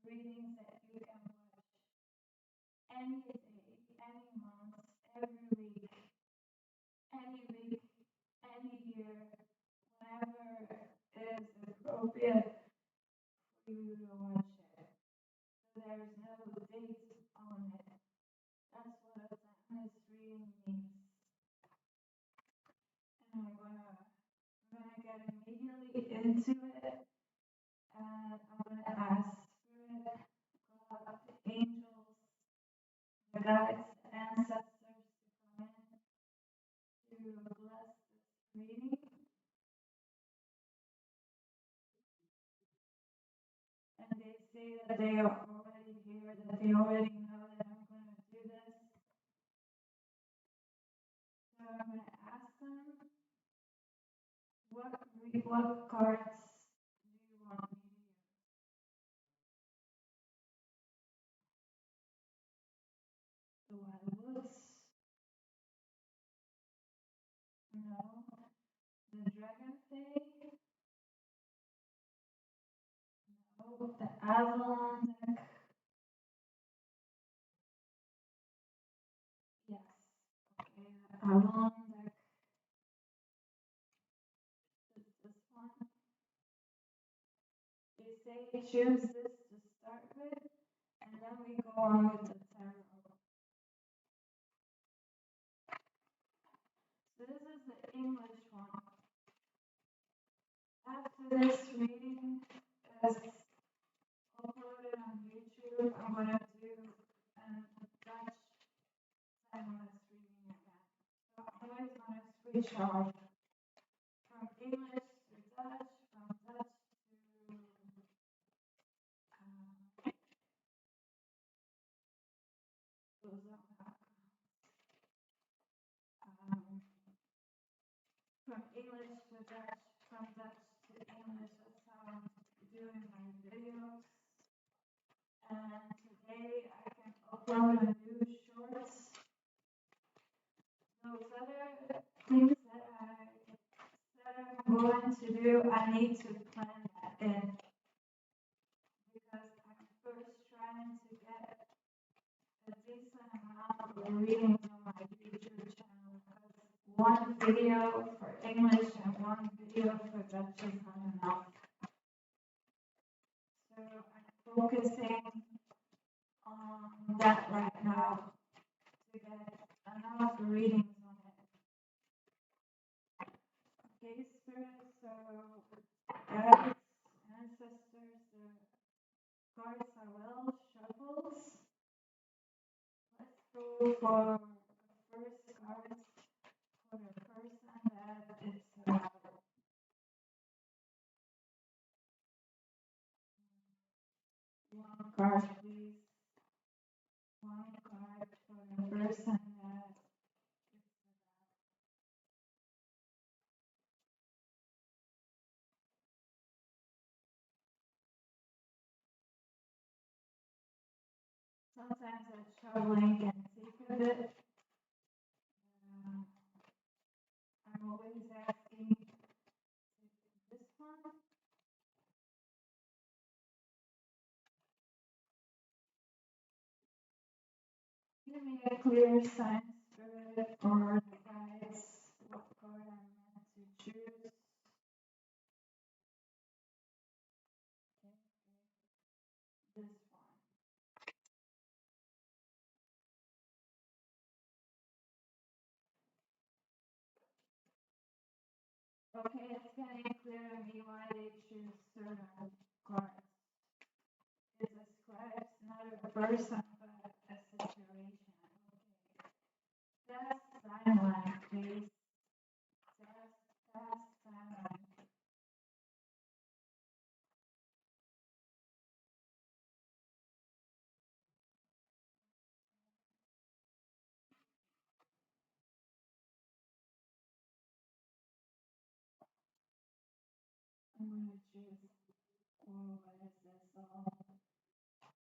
readings that you can watch any day, any month, every week, any week, any year, whenever it is appropriate for you to watch it. So there's no date on it. That's what a timeless reading means. And I'm gonna get immediately into it, and I'm gonna ask Spirit, God, the angels, the guides, the ancestors to come in to bless this reading. And they say that they are already here, that they already know that I'm gonna do this. So I'm gonna ask them, what cards do you want me to use? The Wildwoods? No. The Dragon Fae? No. The Avalon deck? Yes. Okay, the Avalon deck is this one. They say choose this to start with, and then we go on with the tarot. So this is the English one. After this reading is uploaded on YouTube, I'm gonna do a Dutch timeless reading again. So I'm always gonna switch off from English to Dutch, from Dutch to from English to Dutch, from Dutch to English. That's how I'm doing my videos. And today I can upload a new shorts. Those other things that I'm going to do, I need to plan that in because I'm first trying to get a decent amount of readings on my YouTube channel because one video for English and one video for Dutch is not enough. So I'm focusing on that right now to get enough readings on it. Okay, Spirit, so guides, ancestors, the cards are well shuffled. Let's go for the first card for the person that it's about. One card, please. One card for the person that it's about. Sometimes that shuffling can take a bit. I'm always asking this one. Give me a clear sign, Spirit, or the guides, what card I'm meant to choose. Okay, this one. Okay, it's getting clear to me why they choose certain cards. It's a scribe, it's not a person, but a situation. Okay. That's timeline, please. That's timeline. I'm gonna choose. Oh, what is this all?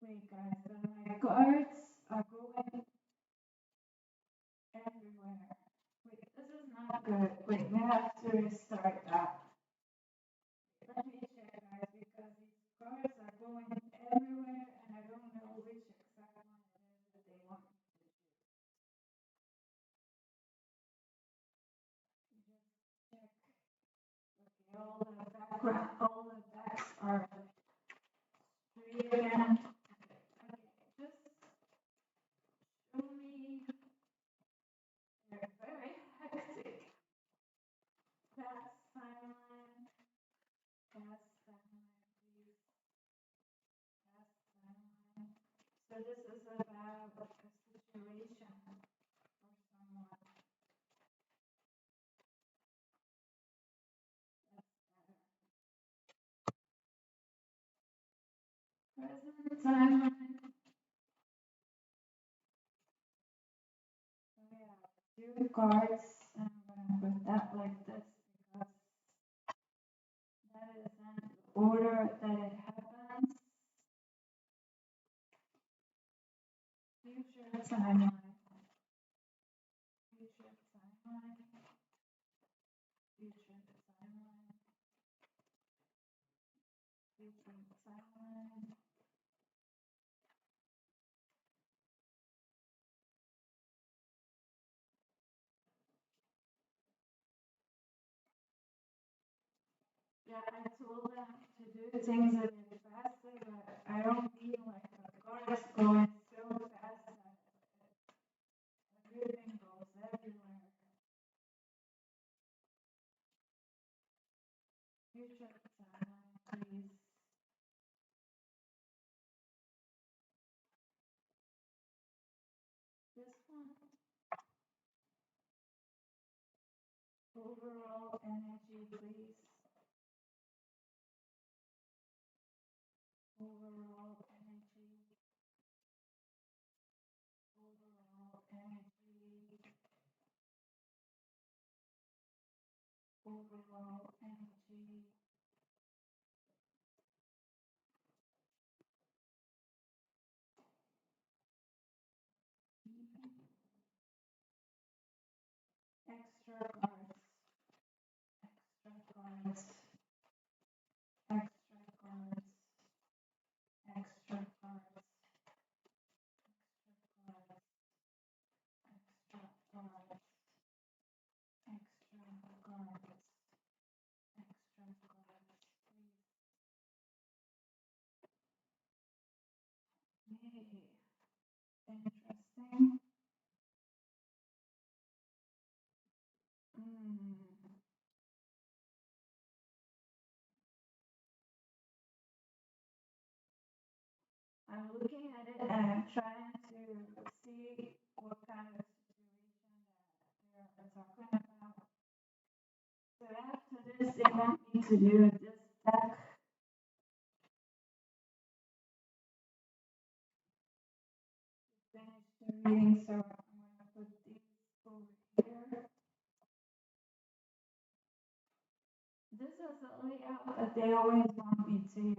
Wait, guys, but my cards are going everywhere. Wait, this is not good. Wait, we have to restart that. Let me check, guys, because these cards are going everywhere background, all the backs are straight again. Okay, just show me. They're very hectic. Fast timeline. Fast timeline, please. Fast timeline. So this is about a situation for someone. Present timeline. So yeah, two cards. I'm gonna put that like this because that is in the order that it happens. Future timeline. Future timeline. Future timeline. Future timeline. Yeah, I told them to do things a bit faster, but I don't mean like the cards going so fast that everything goes everywhere. Future timeline, please. This one. Overall energy, please. Overall energy. Overall energy. Overall energy. Extra cards. Extra cards. Extra cards. Extra cards. Extra cards. Extra cards. Extra cards. Extra cards. Yay. Interesting. I'm looking at it and I'm trying to see what kind of situation that they're talking about. So after this, they want me to do this deck. Finish the reading, so I'm gonna put these over here. This is the layout that they always want me to use.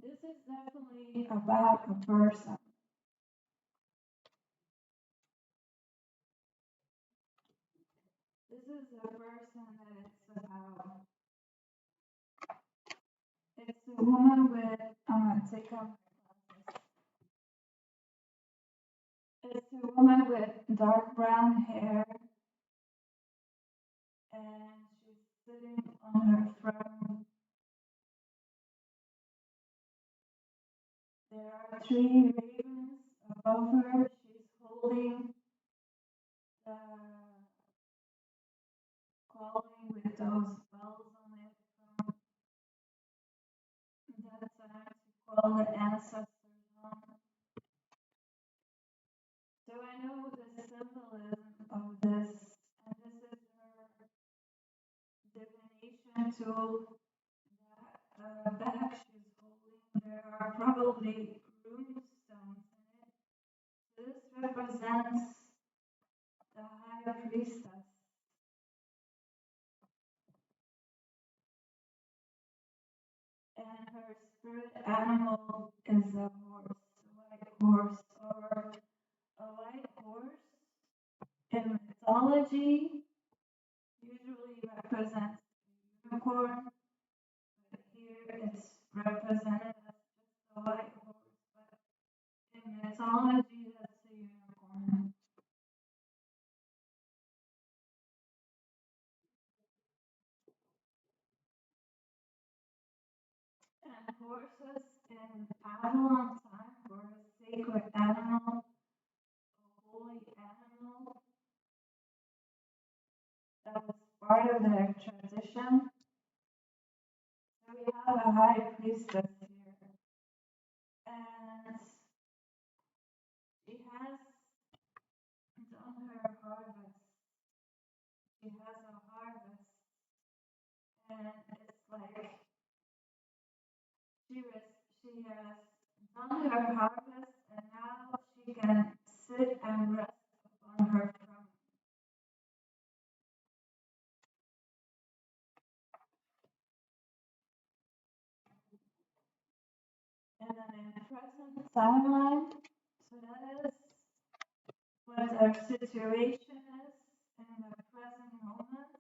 This is definitely about a person. This is a person that it's about. It's a woman with, I'm gonna take off my glasses. It's a woman with dark brown hair and she's sitting on her throne. There are three ravens above her. She's holding the calling with those bells on it from that time to call the ancestors on. So I know the symbolism of this, and this is her divination tool. That bag she's holding, there are probably rune stones in it. This represents the high priestess. And her spirit animal is a horse, a white horse, or a white horse in mythology usually represents a unicorn, but here it's represented as just a white horse. But in mythology, horses in Avalon time were a sacred animal, a holy animal that was part of their tradition. So we have a high priestess here, and she has done her harvest. She has a harvest, and it's like she has done her harvest, and now she can sit and rest upon her throne. And then in present timeline, so that is what our situation is in the present moment,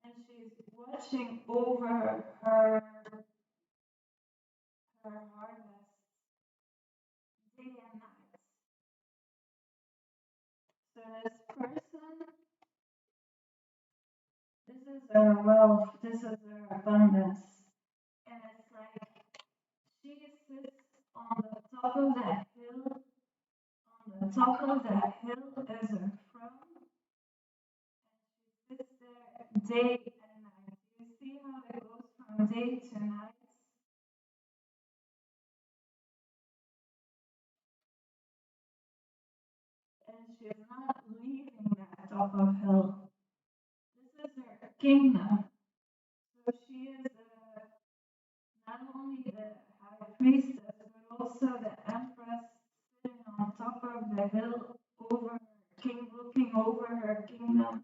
and she's watching over her harvest day and night. So this person, this is her wealth, this is her abundance, and it's like she sits on the top of that hill. On the top of that hill is her throne, and she sits there day and night. You see how it goes from day to night? And she's not leaving that top of hill. This is her kingdom. So she is not only the high priestess, but also the empress sitting on top of the hill over her king, looking over her kingdom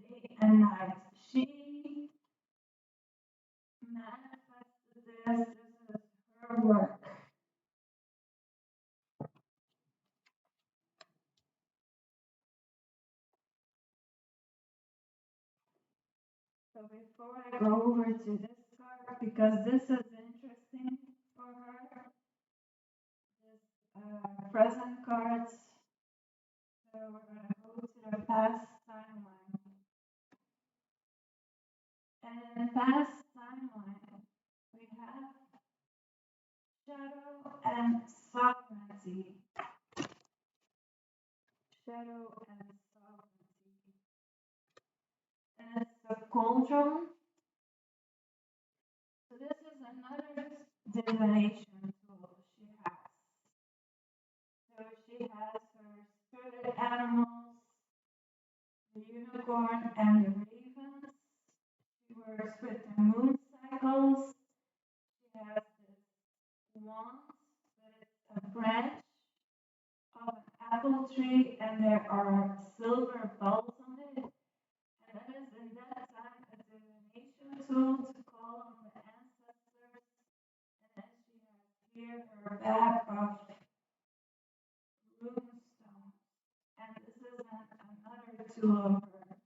day and night. She manifested this. This is her work. So before I go over to this card, because this is interesting for her, this present cards. So we're going to go to the past timeline. And in the past timeline, we have shadow and sovereignty. Shadow and sovereignty. And it's a cauldron. So this is another divination tool she has. So she has her spirit animals, the unicorn and the ravens. She works with the moon cycles. She has this wand, but it's a branch of an apple tree, and there are silver balls on it. And that is in that time a divination tool to call on the ancestors. And then she has here her bag of runestones. And this is another tool of her.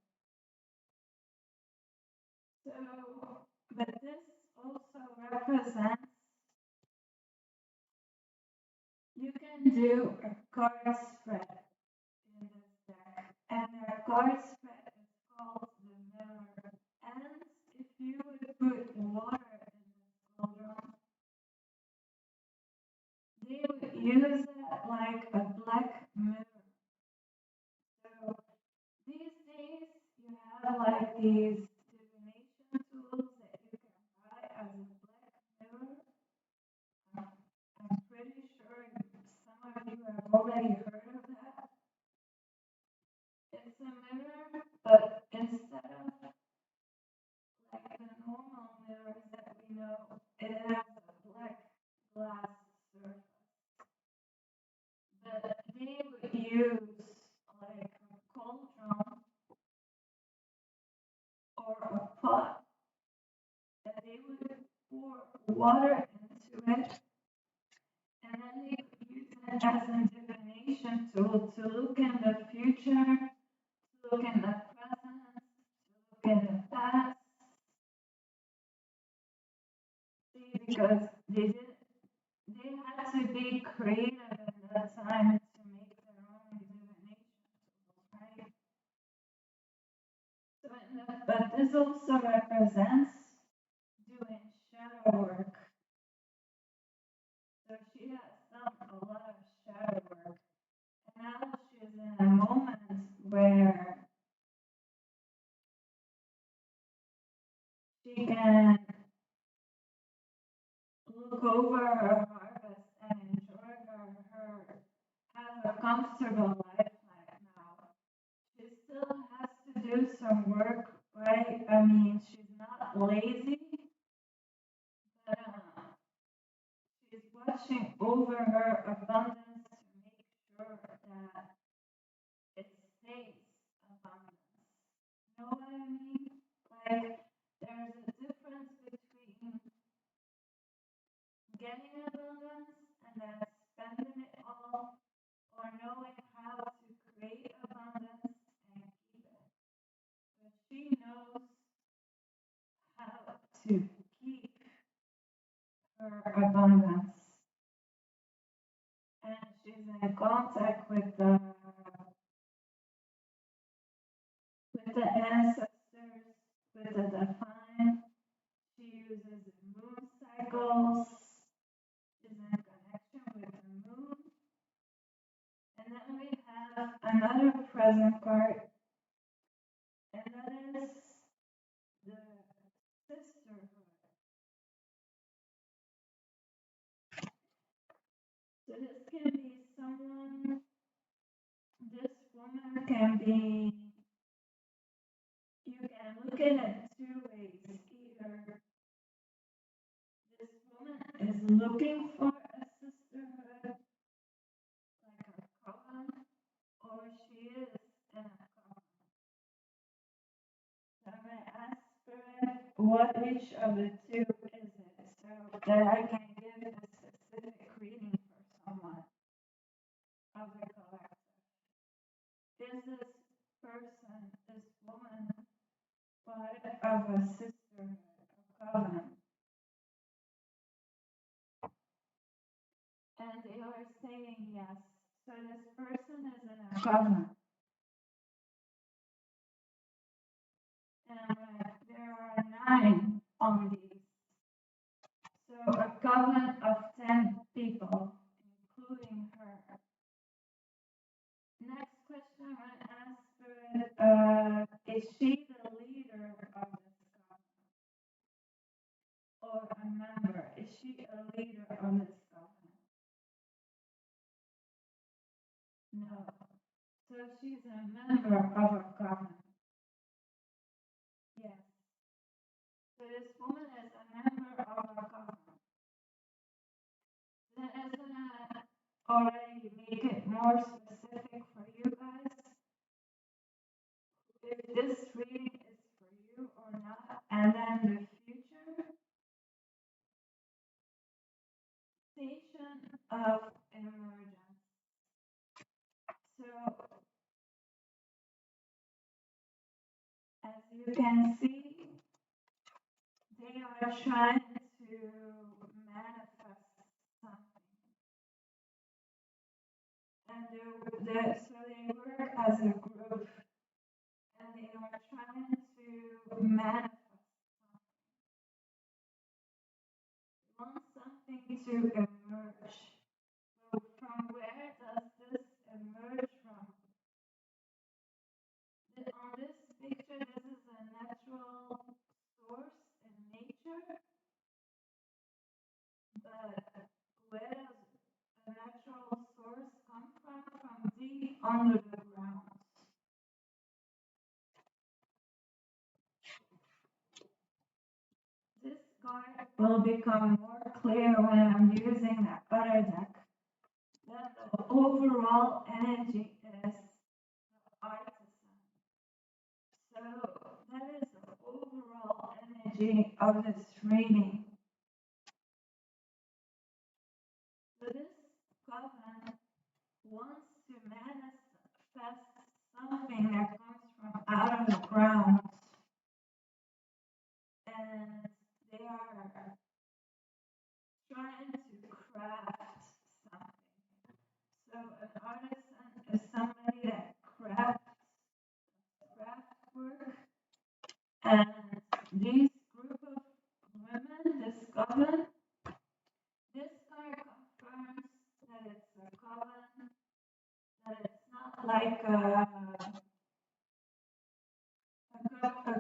So, but this also represents, you can do a card spread in this deck, and the card spread is called the mirror. And if you would put water in this cauldron, they would use it like a black mirror. So these days you have like these divination tools that you can buy as a black mirror. I'm pretty sure some of you have already heard of that. It's a mirror, but instead of like the normal mirrors that we know, it has a black glass surface. But they would use like a cauldron or a pot, and they would pour water into it, and then they could use it as a divination tool to look in the future, to look in the present, to look in the past. See, because they had to be creative in that time to make their own divination tools, right? So, but this also represents doing shadow So she has done a lot of shadow work. And now she's in a moment where she can look over her harvest and enjoy have a comfortable life like now. She still has to do some work, right? I mean, she's not lazy, but she's watching over her abundance to make sure that it stays abundance. Know what I mean? Like, there's a difference between getting abundance and then spending it all, or knowing how to create abundance and keep it. But she knows how to keep her abundance. And she's in contact with the ancestors, with the divine. She uses the moon cycles. She's in connection with the moon. And then we have another present card, and that is the sisterhood. So this can be someone, this woman can be, you can look at it two ways. Either this woman is looking for a sisterhood, like a coven, or she is in a coven. So I'm going to ask Spirit what which of the two is it, so that I can give a specific reading for someone of the collective. Is this person, this woman, part of a sisterhood, a coven? And they are saying yes. So this person is in a coven. And there are 9 on these. So a coven of 10 people, including her. Next question I'm going to ask Spirit, is she the leader of this coven? Or a member? Is she a leader of this coven? No. So she's a member of a coven. Yes. So this woman is a member of a coven. Then it's gonna already make it more specific for you guys. If this reading is for you or not, and then the future station of emergence. So as you can see, they are trying to manifest something. And so they work as a group, and they are trying to manifest something. They want something to emerge. So from where does this emerge from? On this picture, this is a natural source in nature, but where does a natural source come from? From deep under the ground. This card will become more clear when I'm using that other deck. Then the overall energy is the artisan. So that is the overall energy of this reading. So this coven wants to manifest something that comes from out of the ground. And they are trying to craft something. So an artisan is somebody that crafts craft work. And these group of women, this coven, this card comes like a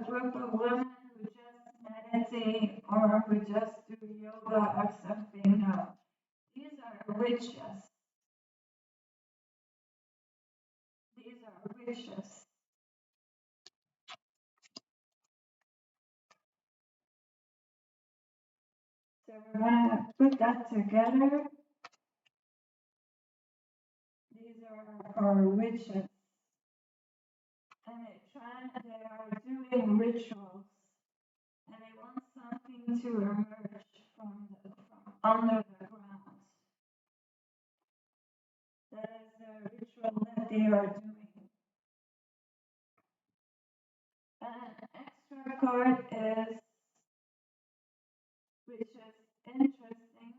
group of women who just meditate or who just do yoga or something. No, these are witches. These are witches. So we're gonna put that together. These are our witches. And they are doing rituals. And they want something to emerge from under the ground. That is the ritual that they are doing. An extra card is, which is interesting,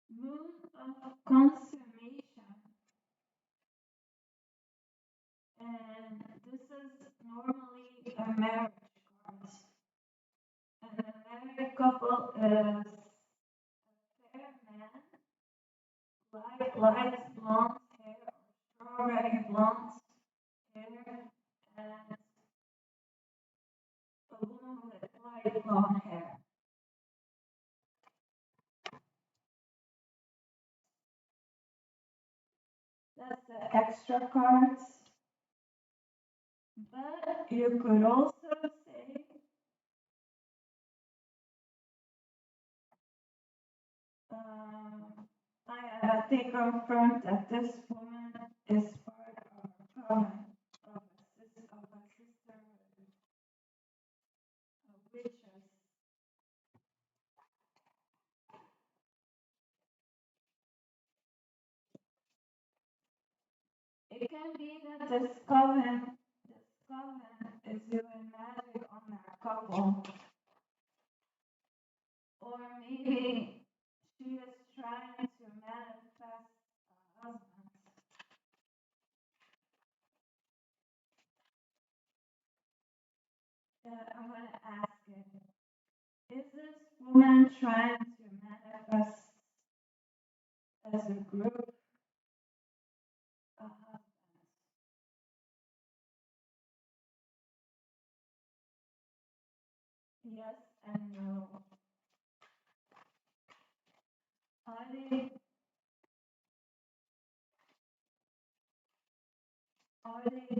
Moon of Consummation. And this is normally a marriage card. And a married couple is a fair man, light blonde hair or strawberry blonde hair, and a woman with light blonde hair. That's the extra cards. But you could also say they confirmed that this woman is part of a coven of a sisterhood of witches. It can be that this coven is doing magic on that couple, or maybe she is trying to manifest a husband. I'm gonna ask it. Is this woman trying to manifest as a group a husband? Yes and no. Are they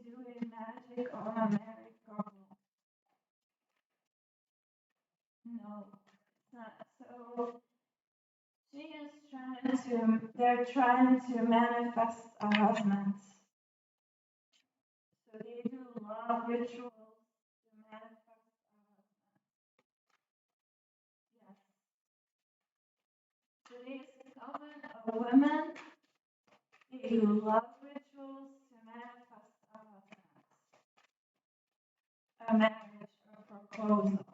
doing magic on a married couple? No, it's not. So they're trying to manifest a husband. So they do love rituals to manifest a husband. Yes. Today's coven of women, they do love rituals to manifest a husband, a marriage or proposal.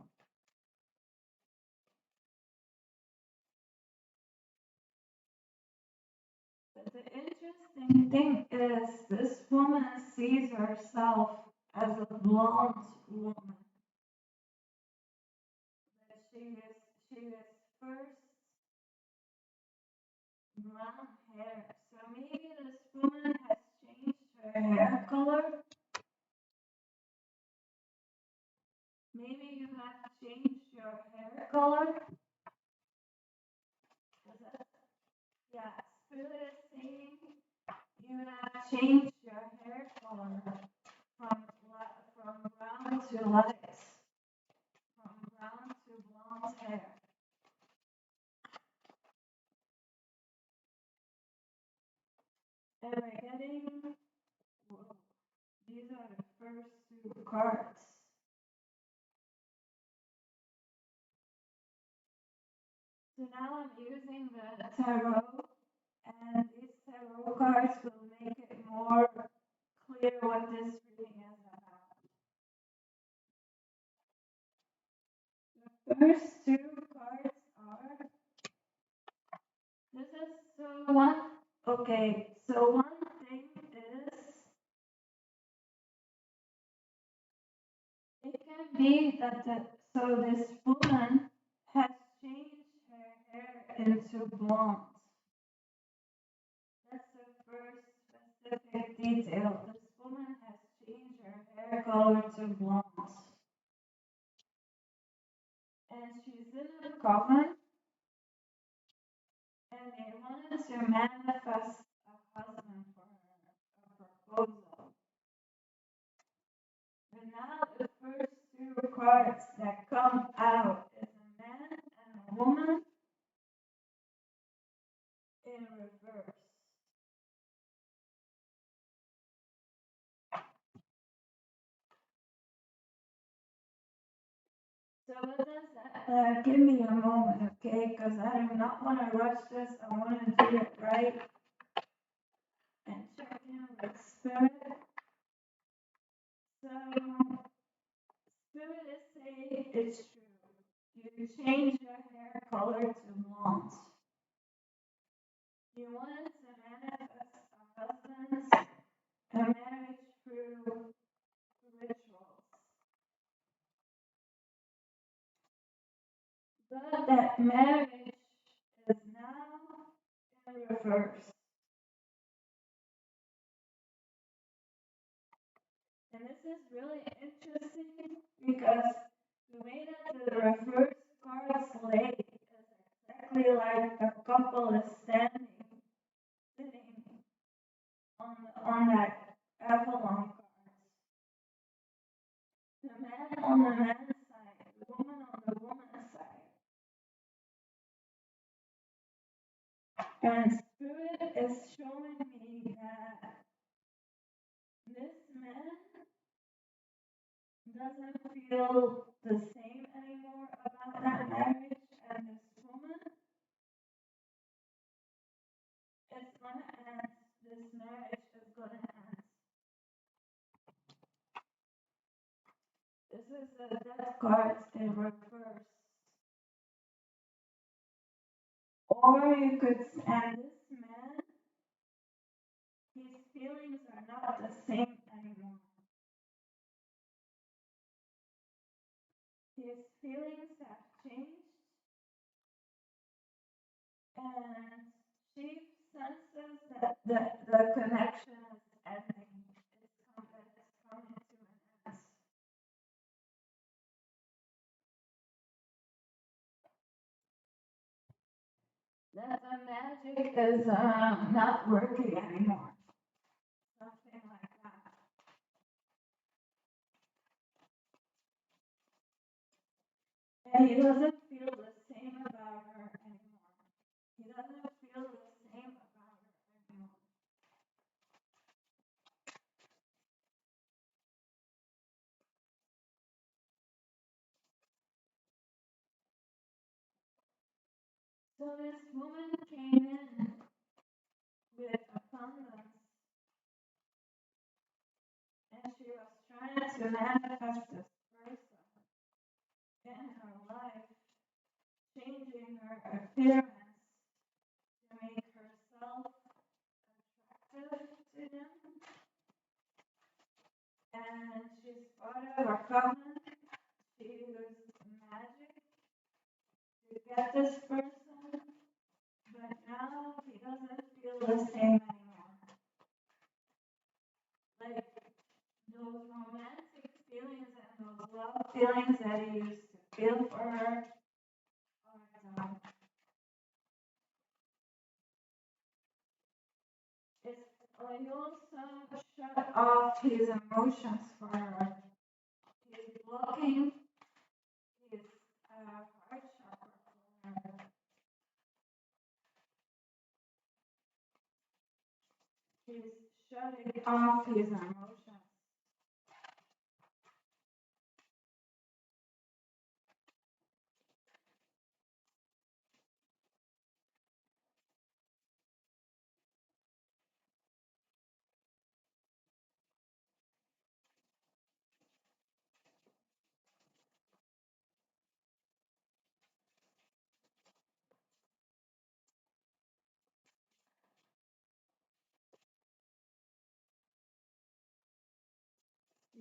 But the interesting thing is this woman sees herself as a blonde woman. But she is first brown hair. So maybe this woman has changed her hair color. Maybe you have changed your hair color. Yeah, Spirit is saying you have changed your hair color from brown to light, from brown to blonde hair. And we're getting, whoa, these are the first two cards. So now I'm using the tarot, and these tarot cards will make it more clear what this reading is about. The first two cards are, this is so one, okay, so one thing is, it can be that so this woman has changed her hair into blonde. specific detail. This woman has changed her hair color to blonde. And she's in a coven, and they wanted to manifest a husband for her, a proposal. But now the first two cards that come out is a man and a woman in reverse. So what does that, give me a moment, okay? Because I do not want to rush this. I want to do it right and check in with spirit. So spirit is saying it's true. You change your hair color to blonde. You wanted to manifest a husband, a marriage through rituals. But that marriage is now in reverse. And this is really interesting because the way that the reverse cards lay is exactly like a couple is standing, sitting on that Avalon card. The man on the man's side, the woman on the woman's side. And spirit is showing me that this man doesn't feel the same anymore about that marriage, and this woman is gonna end. This marriage is gonna end. This is the death cards in reverse. Or you could, and this man, his feelings are not the same anymore. His feelings have changed, and she senses that the connection is ending. It's coming to an end. That the magic is not working anymore. Something like that. And he doesn't feel the same about her anymore. He doesn't feel the same about her anymore. So this woman came in with abundance, and she was trying to manifest this person in her life, changing her appearance to make herself attractive to him. And she's part of our covenant. She used magic to get this person, but now he doesn't feel the same anymore. Like those romantic feelings and those love feelings that he used to feel for her are done. He also shut off his emotions for her. He's blocking his heart chakra for her. He's shutting off his emotions.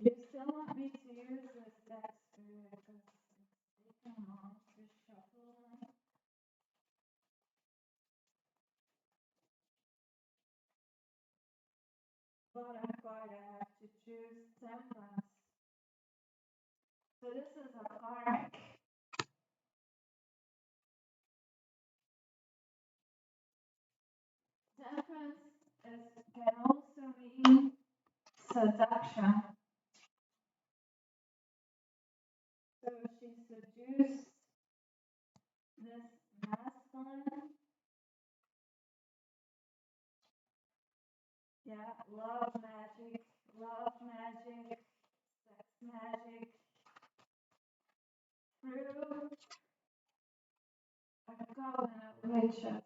You still want me to use this deck spirit because it's taking long to shuffle them. But I'm going to have to choose temperance. So this is a karmic. Temperance can also mean seduction. So she seduced this masculine. Yeah, love magic, sex magic, through a coven of witches.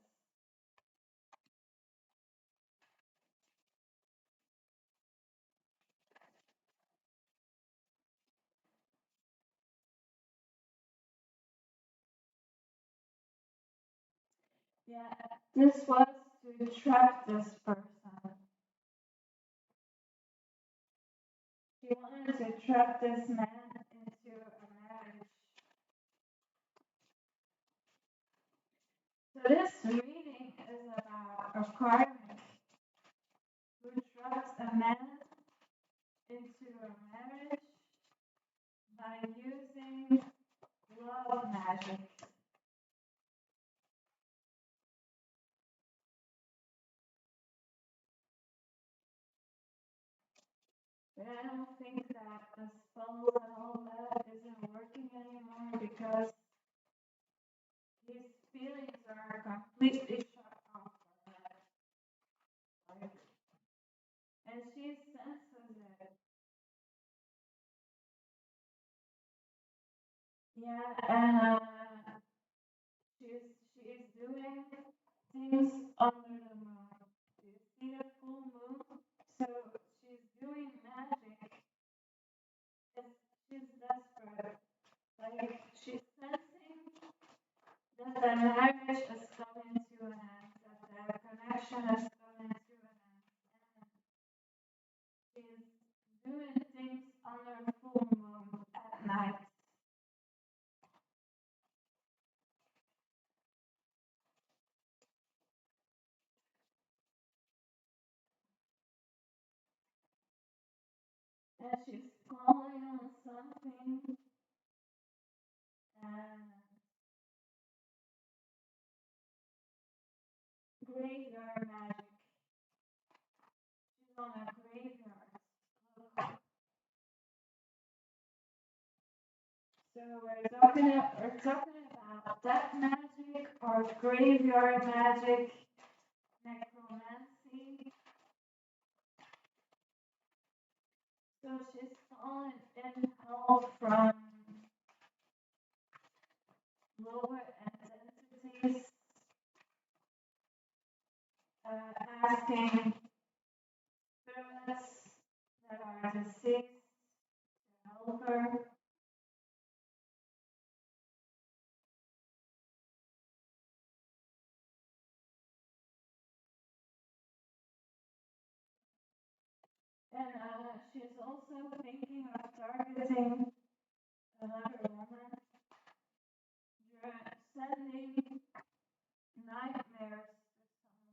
Yeah, this was to trap this person. She wanted to trap this man into a marriage. So this reading is about a karmic who traps a man into a marriage by using love magic. But I don't think that the spells and all that isn't working anymore because his feelings are completely shut off from her. Like, and she senses it. Yeah, and she's doing things under the moon. Do you see the full moon? So she's doing magic. She's desperate. Like she's sensing that the marriage is coming to an end, that the connection is coming to an end. And she's doing things under full moon at night. And she's calling on something and graveyard magic. She's on a graveyard. So we're talking about death magic or graveyard magic, necromancy. So she's calling in help from lower entities, asking spirits that are deceased to help her. And she's also thinking of targeting another woman, sending nightmares to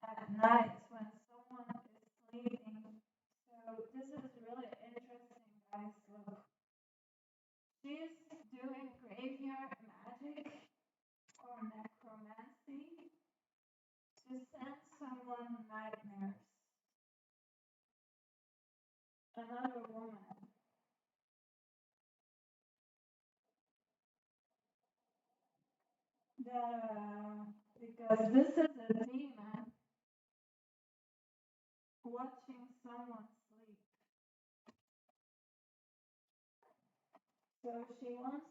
someone at night when someone is sleeping. So this is really interesting, guys. Look, she's doing graveyard magic or necromancy to send someone nightmares. Another woman. Because this is a demon watching someone sleep. So she wants,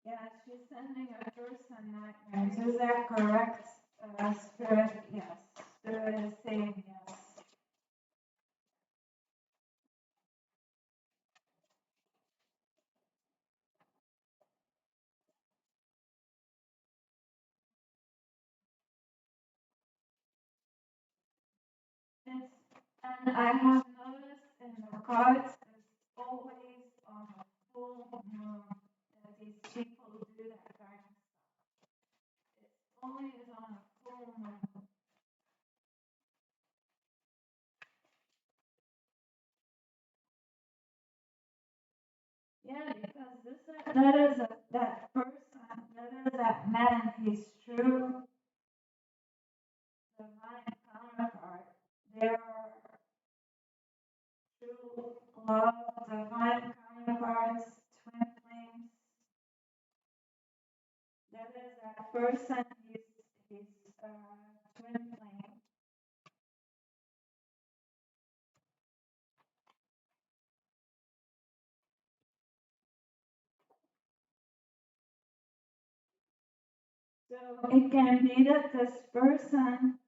yeah, she's sending a person nightmares. Is that correct? Spirit, yes. Spirit is saying yes. It's, and I have noticed in the cards, it's always on a full moon that these people do that kind of stuff. It's always on a full moon. that is that person his twin flame. So it can be that this person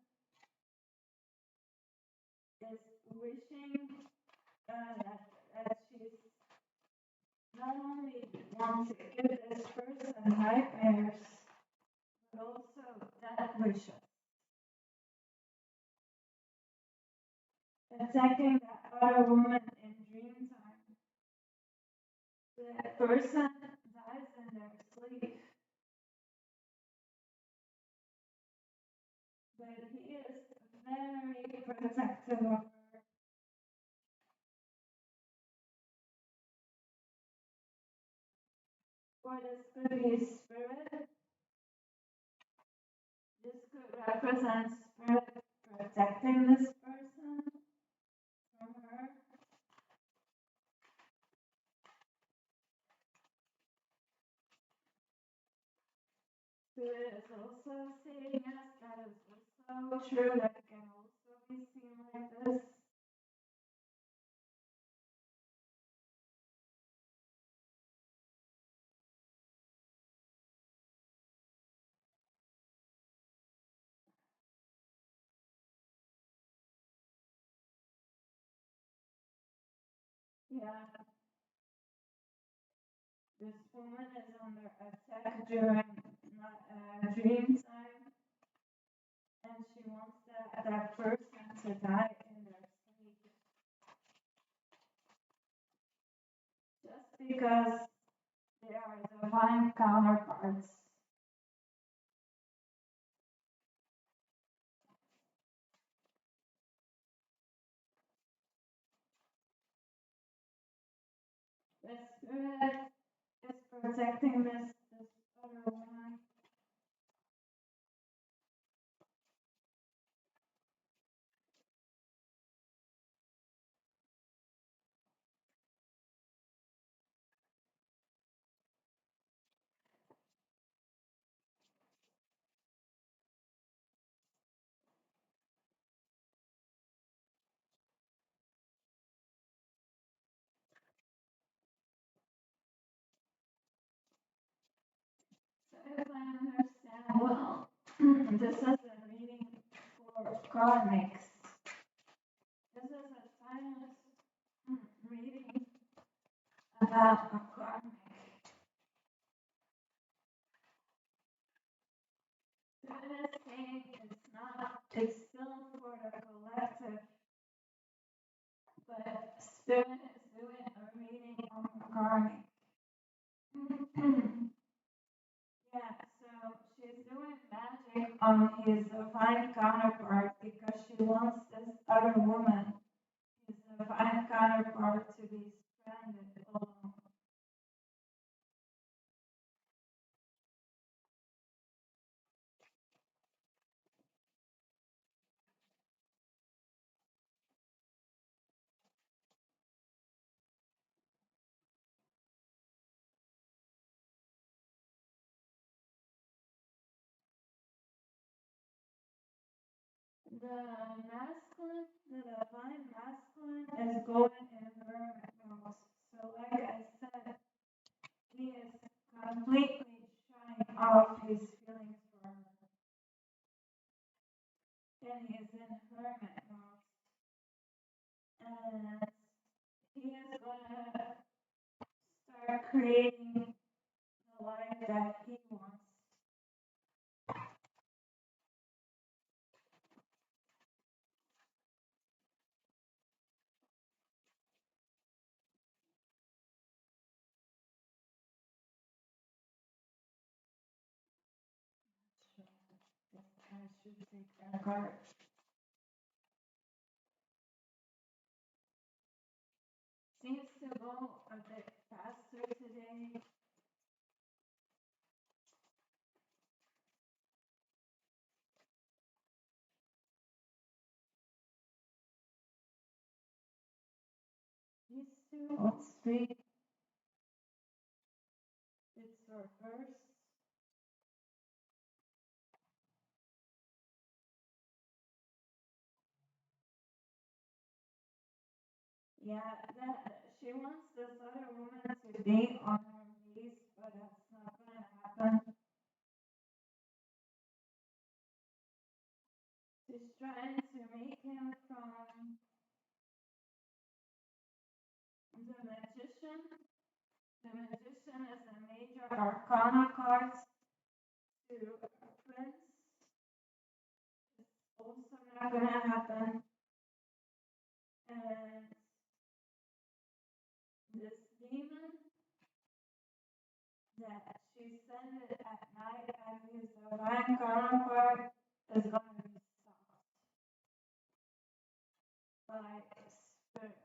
is wishing that she's not only wants to give this person nightmares, but also death wishes. Attacking that other woman in dream time. The person dies in their sleep, but he is very protective of her. Or this could be spirit. This could represent spirit protecting this person from her. Spirit is also saying yes, that is also true, that can also be seen like this. Yeah, this woman is under attack during dream time, and she wants that person to die in their sleep. Just because they are divine counterparts. The spirit is protecting this other woman. So if I understand well, this is a reading for karmics. This is a timeless reading about a karmic. So it is saying it's still for the collective, but Spirit is doing a reading on the karmic. Yeah, so she's doing magic on his divine counterpart because she wants this other woman, his divine counterpart, to be stranded alone. The masculine, the divine masculine is going in hermit mode. So like I said, he is completely shutting off his feelings for her. And he is in hermit mode. And he is gonna start creating the life that he wants. I should take that card. Seems to go a bit faster today. These two on street. It's reversed. Yeah, that she wants this other woman to be on her knees, but that's not gonna happen. She's trying to make him from the magician. The magician is a major arcana card to a prince. It's also not gonna happen. And this demon that she sent it at night as his divine counterpart is gonna be stopped by spirit.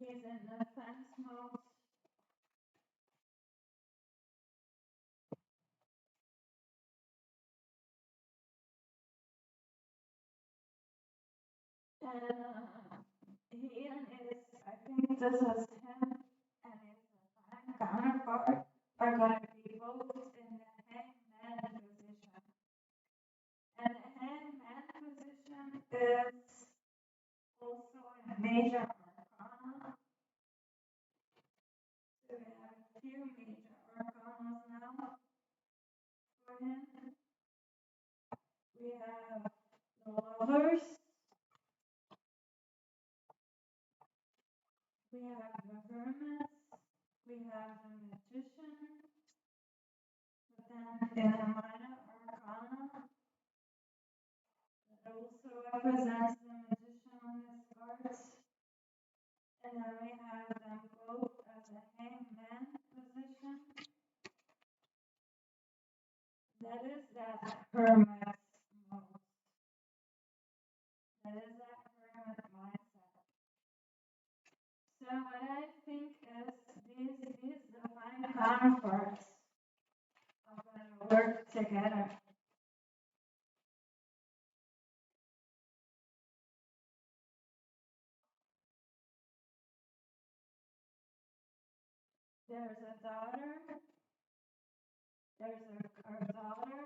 He's in defense mode. And Ian is, I think this is him and his divine counterpart are gonna be both in the hangman position. And the hangman position is also a major arcana. So we have a few major arcanas now for him. We have the lovers. We have the hermits. We have the magician. But then in a minor arcana that also represents the magician on his cards. And then we have them both as a hangman position. That is that hermit mode. That is that hermit mindset. So what I think is these divine counterparts are gonna work together. There's a daughter. There's a daughter.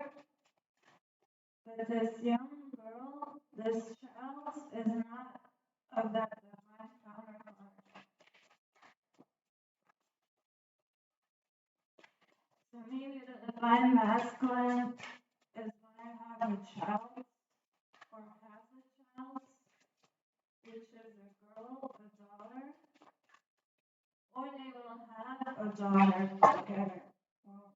But this young girl, this child is not of that divine counterpart. So maybe the divine masculine is gonna have a child or has a child, which is a girl, a daughter, or they will have a daughter together. Well,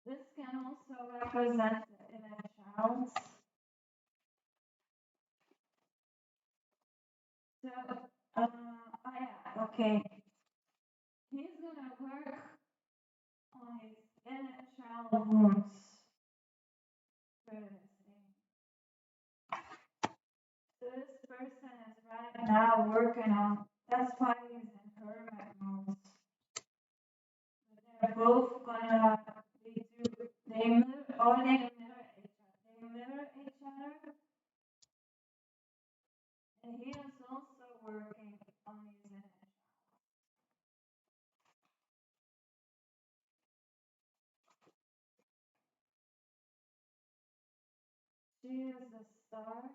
this can also represent the inner child. So, oh yeah, okay. He's gonna work on his inner child wounds for this thing. So this person is right now working on. That's why he's in hermit mode. They're both gonna they mirror or they mirror each other. They mirror each other, and he is also working on his inner child. She is the star.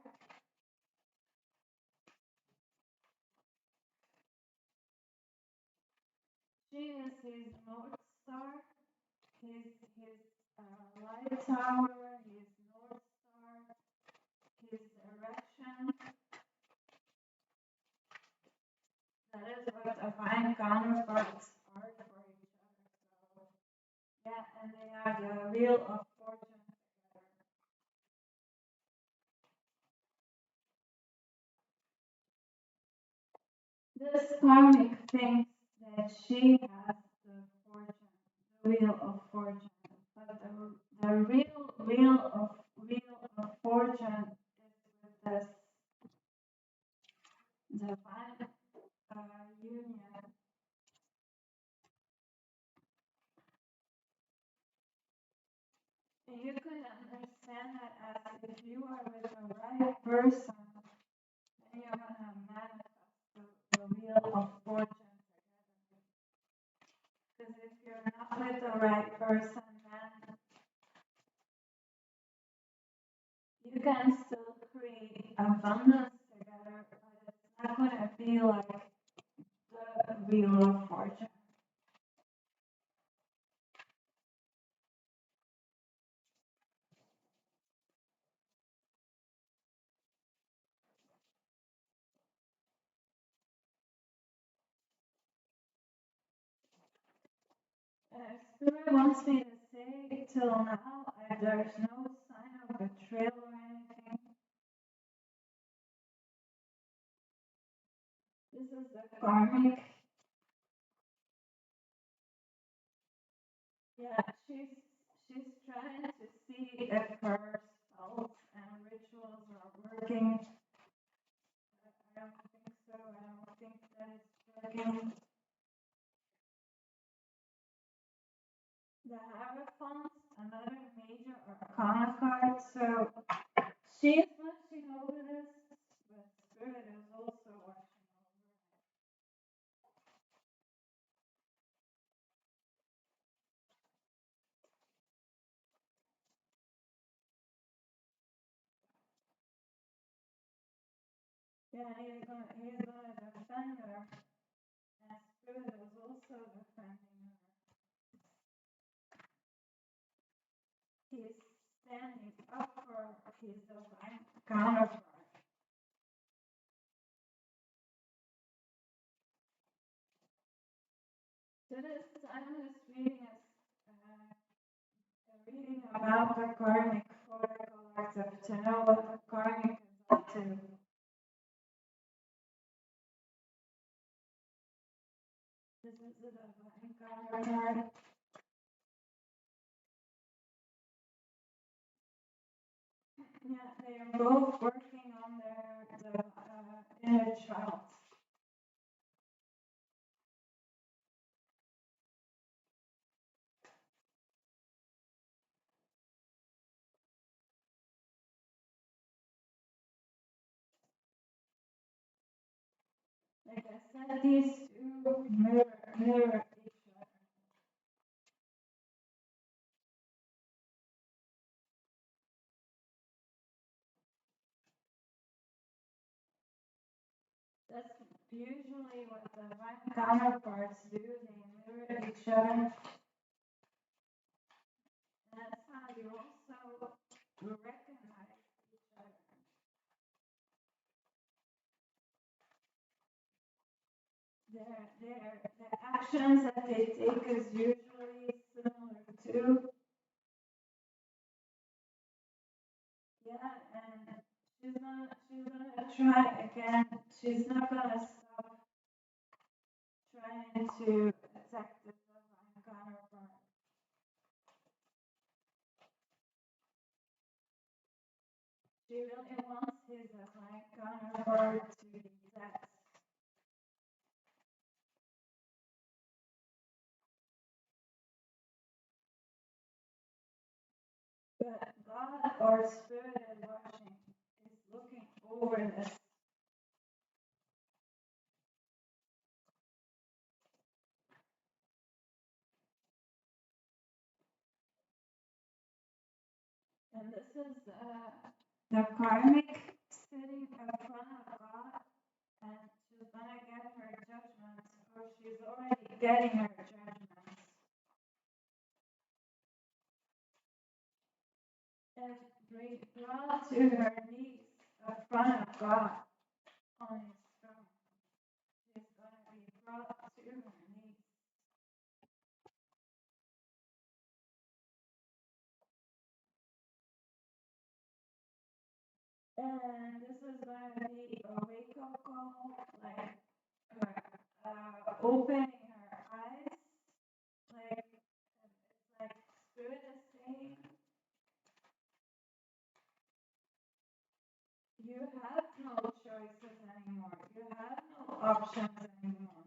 She is his North Star, his light tower, his North Star, his direction. That is what divine counterparts are for each other. So yeah, and they have the wheel of fortune together. This karmic thinks that she has the fortune, the wheel of fortune, but the real wheel of fortune is with this divine union. You could understand that as if you are with the right person, then you're gonna manifest the wheel of fortune together. Because if you're not with the right person, then you can still create abundance together, but it's not gonna be like the wheel of fortune. Spirit wants me to say till now, there's no sign of betrayal or anything. This is the karmic. Yeah, she's trying to see if her spells and rituals are working. I don't think so. I don't think that it's working. The Hierophant, another major arcana card. So she is watching over this, but Spirit is also watching over it. Yeah, he's gonna defend her, and Spirit is also defending her. He's standing up for his divine counterpart. So this timeless reading is a reading about the karmic for the collective to know what the karmic is up to. This is the divine counterpart. Yeah, they are both working on their inner child. Like I said, these two mirror each other. That's usually what the divine counterparts do. They mirror each other. And that's how you also recognize each other. The actions that they take is usually similar to. Yeah, and she's gonna try again. She's not gonna stop trying to attack the divine counterpart. She really wants his divine counterpart to be dead. But God or Spirit is watching, is looking over this. And this is the karmic sitting in front of God, and she's gonna get her judgments, or she's already getting her judgments. And brought to her knees in front of God on his throne. She's gonna be brought to her knees. And this is gonna be a wake up call, like opening her eyes, like it's like Spirit is saying, you have no choices anymore. You have no options anymore.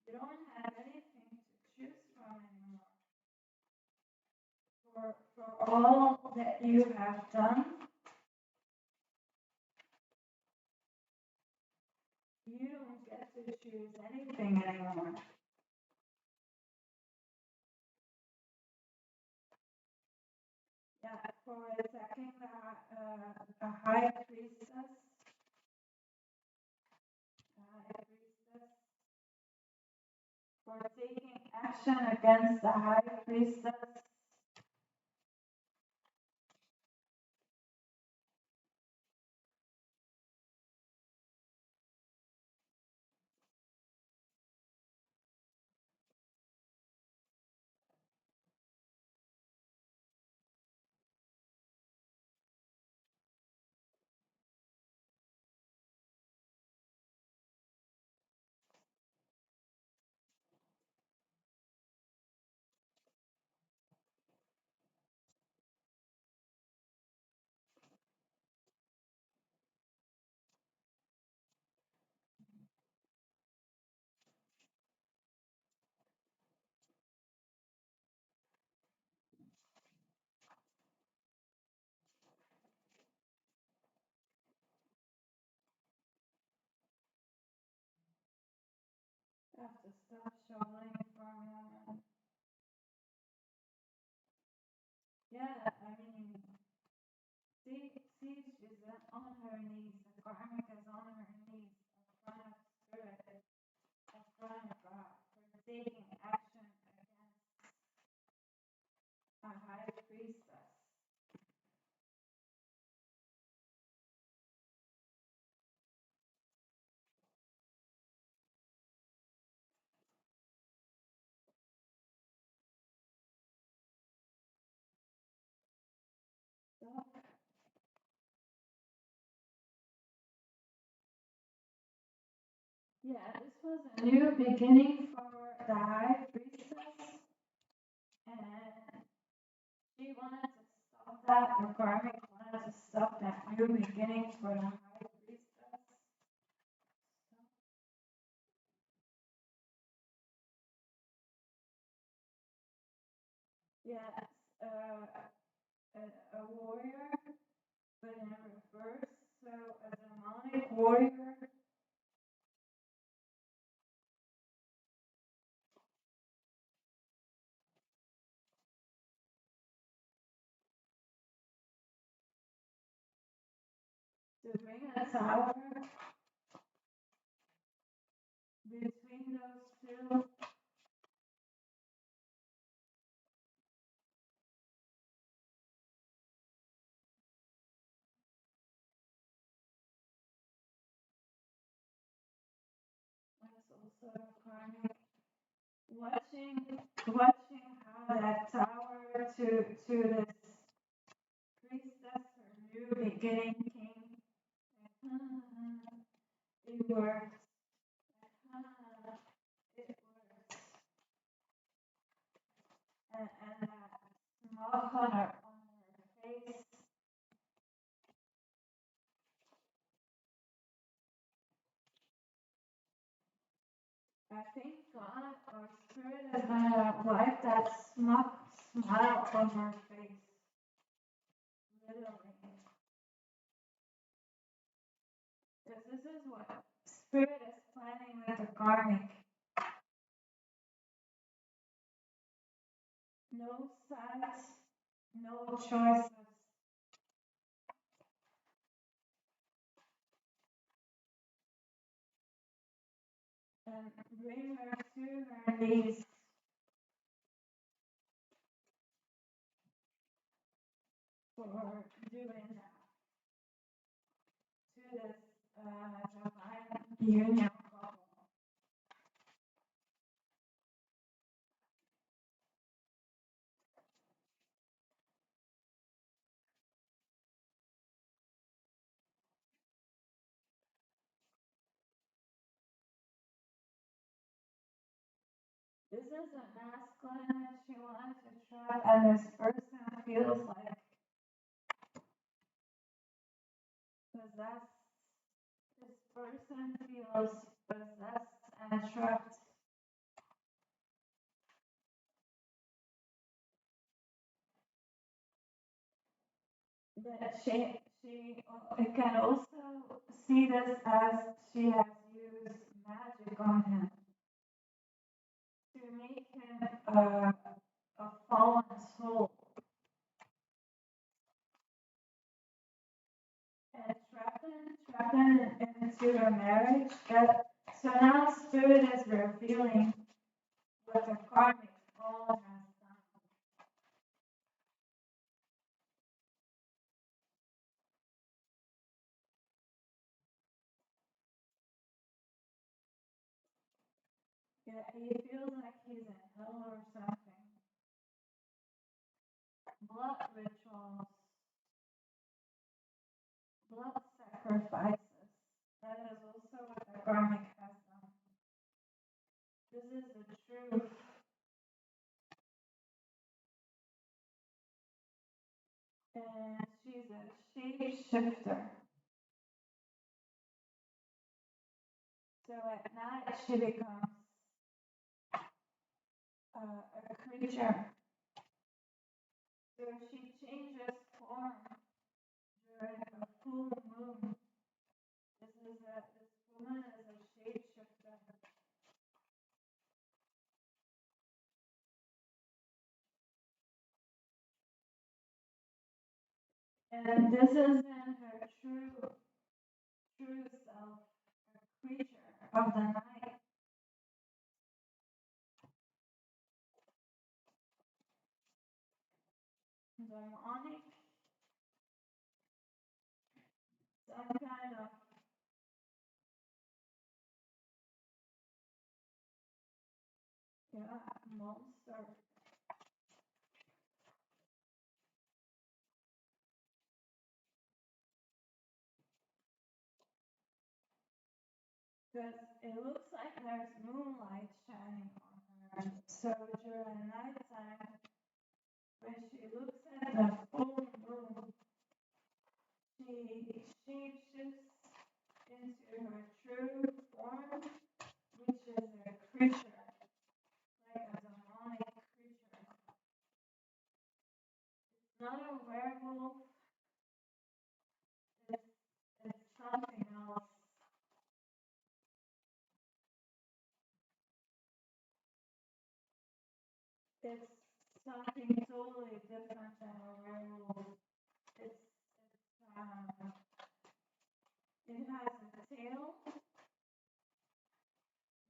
You don't have anything to choose from anymore. For all that you have done, you don't get to choose anything anymore. Yeah, for attacking the high priestess, for taking action against the high priestess. You have to stop shoveling for a moment. Yeah, I mean, see, she's on her knees. The karmic is on her knees in front of Spirit, in front of God, for taking action against a high priestess. So, yeah, this was a new beginning for the high priestess, and she wanted to stop that. The karmic wanted to stop that new beginning for the high priestess. Yes, a warrior, but in reverse. So a demonic warrior. To bring a tower between those two. That's also a karmic. Watching how that tower to this priestess, her new beginning came. It works. It works. And that small color on her face. I think God or Spirit is gonna wipe that smile from her face. Literally. Because this is what Spirit is planning with the karmic. No sides, no choices. And bring her to her knees for doing that to this divine union couple. This is a masculine that she wants to trap, and this person feels like possessed. This person feels possessed and trapped. But she can also see this as she has used magic on him to make him a fallen soul and trap him into a marriage. So now Spirit is revealing what the karmic fall has done. Yeah, he feels like he's in hell or something. Blood rituals, blood sacrifices. That is also what the karmic has done. This is the truth. And she's a shapeshifter. So at night she becomes a creature. So she changes form during a full moon. This woman is a shapeshifter. And this is in her true self, a creature of the night. Demonic, some kind of monster. Because it looks like there's moonlight shining on her. So during nighttime, when she looks at the full moon, she shapeshifts into her true form, which is a creature, like a demonic creature. It's not a werewolf, it's something else. It's something totally different than a werewolf. It's it has a tail.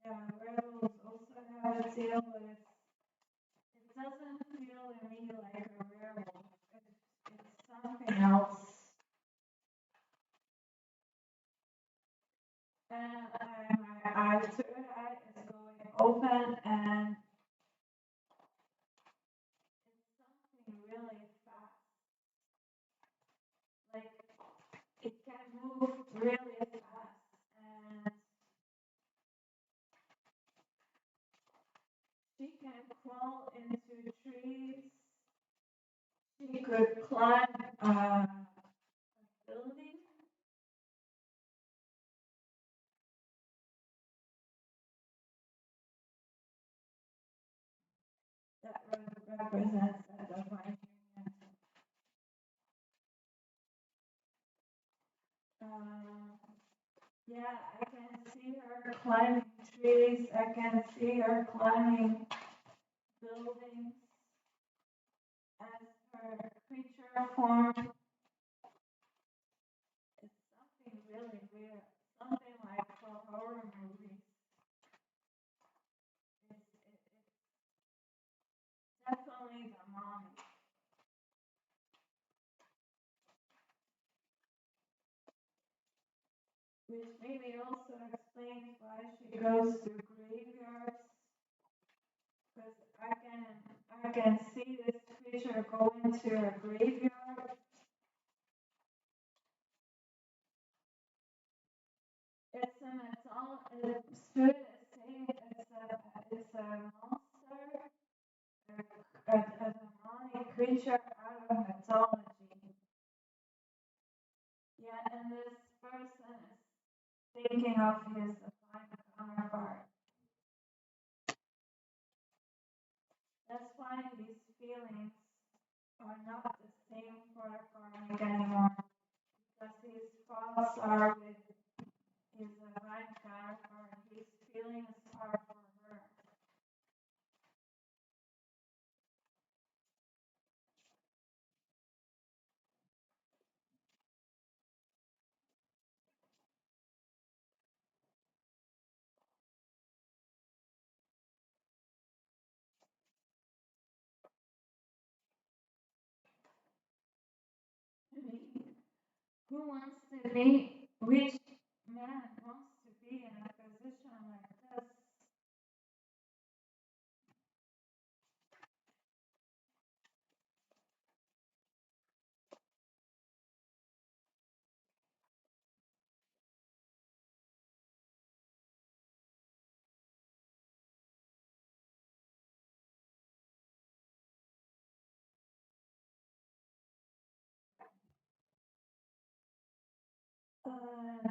Yeah, werewolves also have a tail, but it doesn't feel to me like a werewolf. It's something else. And my third eye is going open, and it's something really fast. Like it can move really fast, and she can crawl into trees. She could climb a building. That represents the divine union. Um, yeah, I can see her climbing trees. I can see her climbing buildings as her creature form. It's something really weird, something like for horror movies. It's definitely demonic. Which maybe also explains why she goes to graveyards. Because I can see this creature go into a graveyard. It's a metal. Spirit is saying it's a monster creature out of mythology. Yeah, and this person is thinking of his divine counterpart. That's why his feelings are not the same for the karmic anymore, because his thoughts are with his divine counterpart. His feelings are for her. I mean, who wants to be? Which man wants to be in a position like this?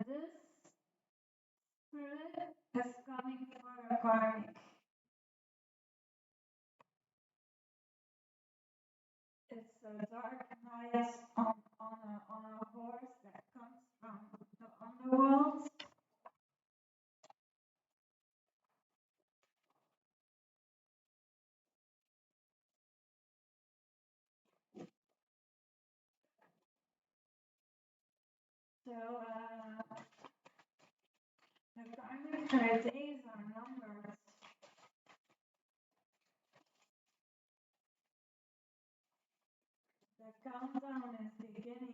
This spirit is coming for a karmic. It's a dark knight on a horse that comes from the underworld. So the karmic days are numbered. The countdown is beginning.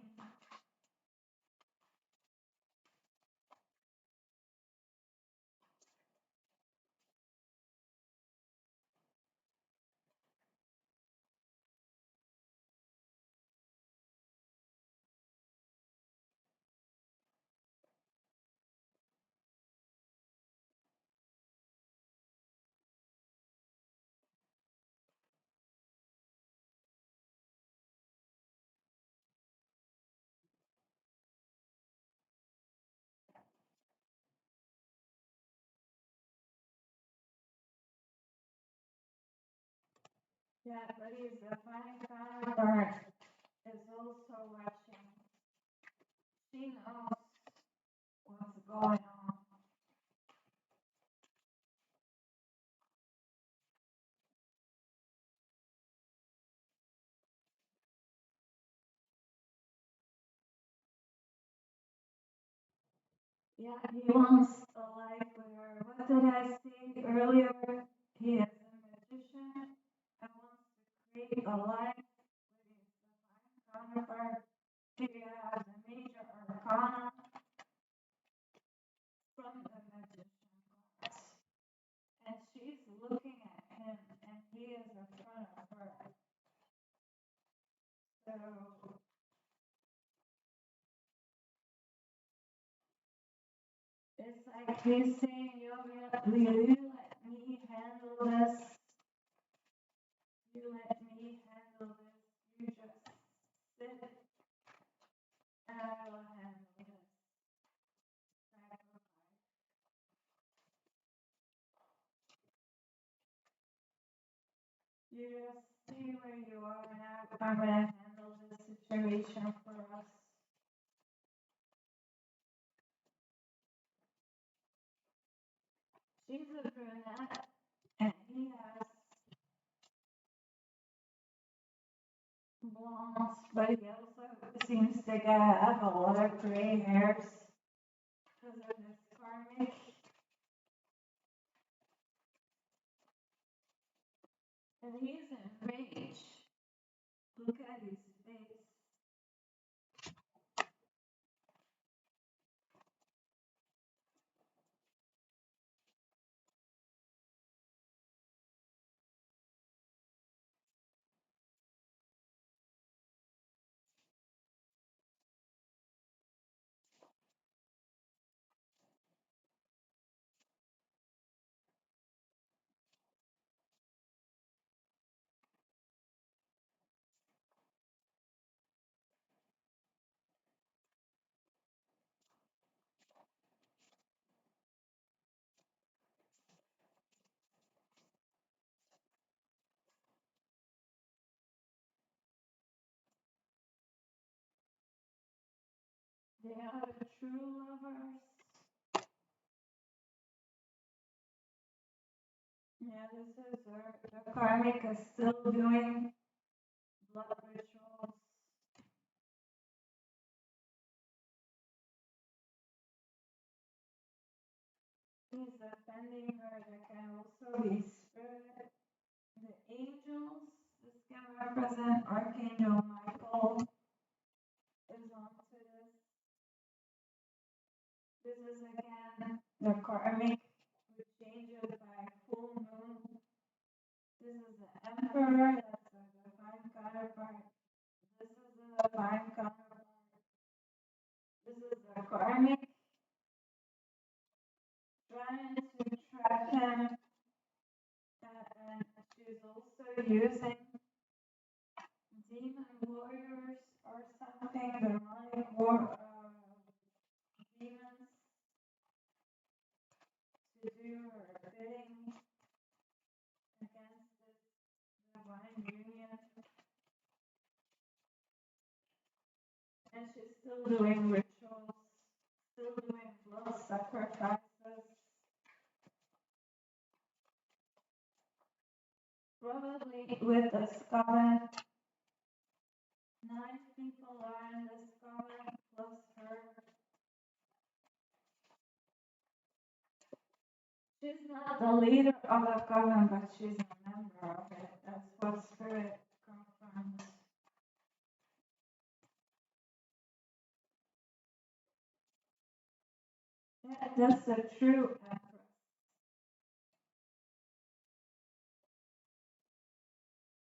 Yeah, but his divine counterpart is also watching. She knows what's going on. Yeah, he wants a life where, what did I say earlier? He is a magician and wants to create a life with his divine counterpart. He has a major arcana from the magician cards. And she's looking at him and he is in front of her. So it's like he's saying, will you let me handle this? You let me handle this. You just sit and I will handle this. Sacrifice. You just stay where you are and I'm going to handle this situation for us. She's a brunette and he has blondes, but he also seems to have a lot of gray hairs because of his karmic. And he's in rage. Look at his face. They are the true lovers. Yeah, this is the karmic is still doing blood rituals. He's defending her. That can also be spirit. The angels. This can represent Archangel Michael. Is onto this. This is again the karmic, which changes by full moon. This is the emperor. That's the divine counterpart. This is the divine counterpart. This is the karmic trying to trap him, and she's also using demon warriors or something, demonic demons to do her bidding against this divine union. And she's still doing rituals, still doing blood sacrifices. Probably with this coven. 9 people are in this coven plus her. She's not the leader of the coven, but she's a member of it. That's what spirit confirms. Yeah, that's a true empress.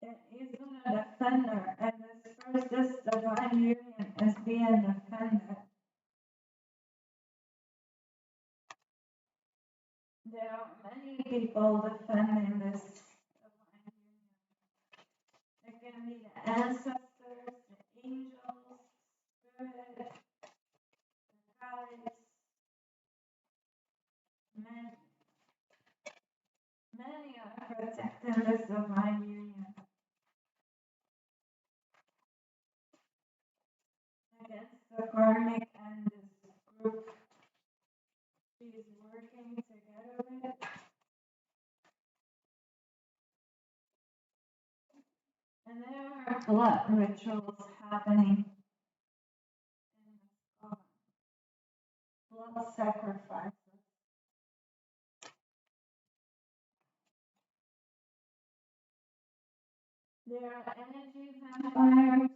And he's gonna defend her, and this divine union is being defended. There are many people defending this divine union. It can be the ancestors, the angels, spirit, the goddess, many. Many are protecting this divine union against the karmic and this group she's working together with. And there are blood rituals happening in this coven. Blood sacrifices. There are energy vampires.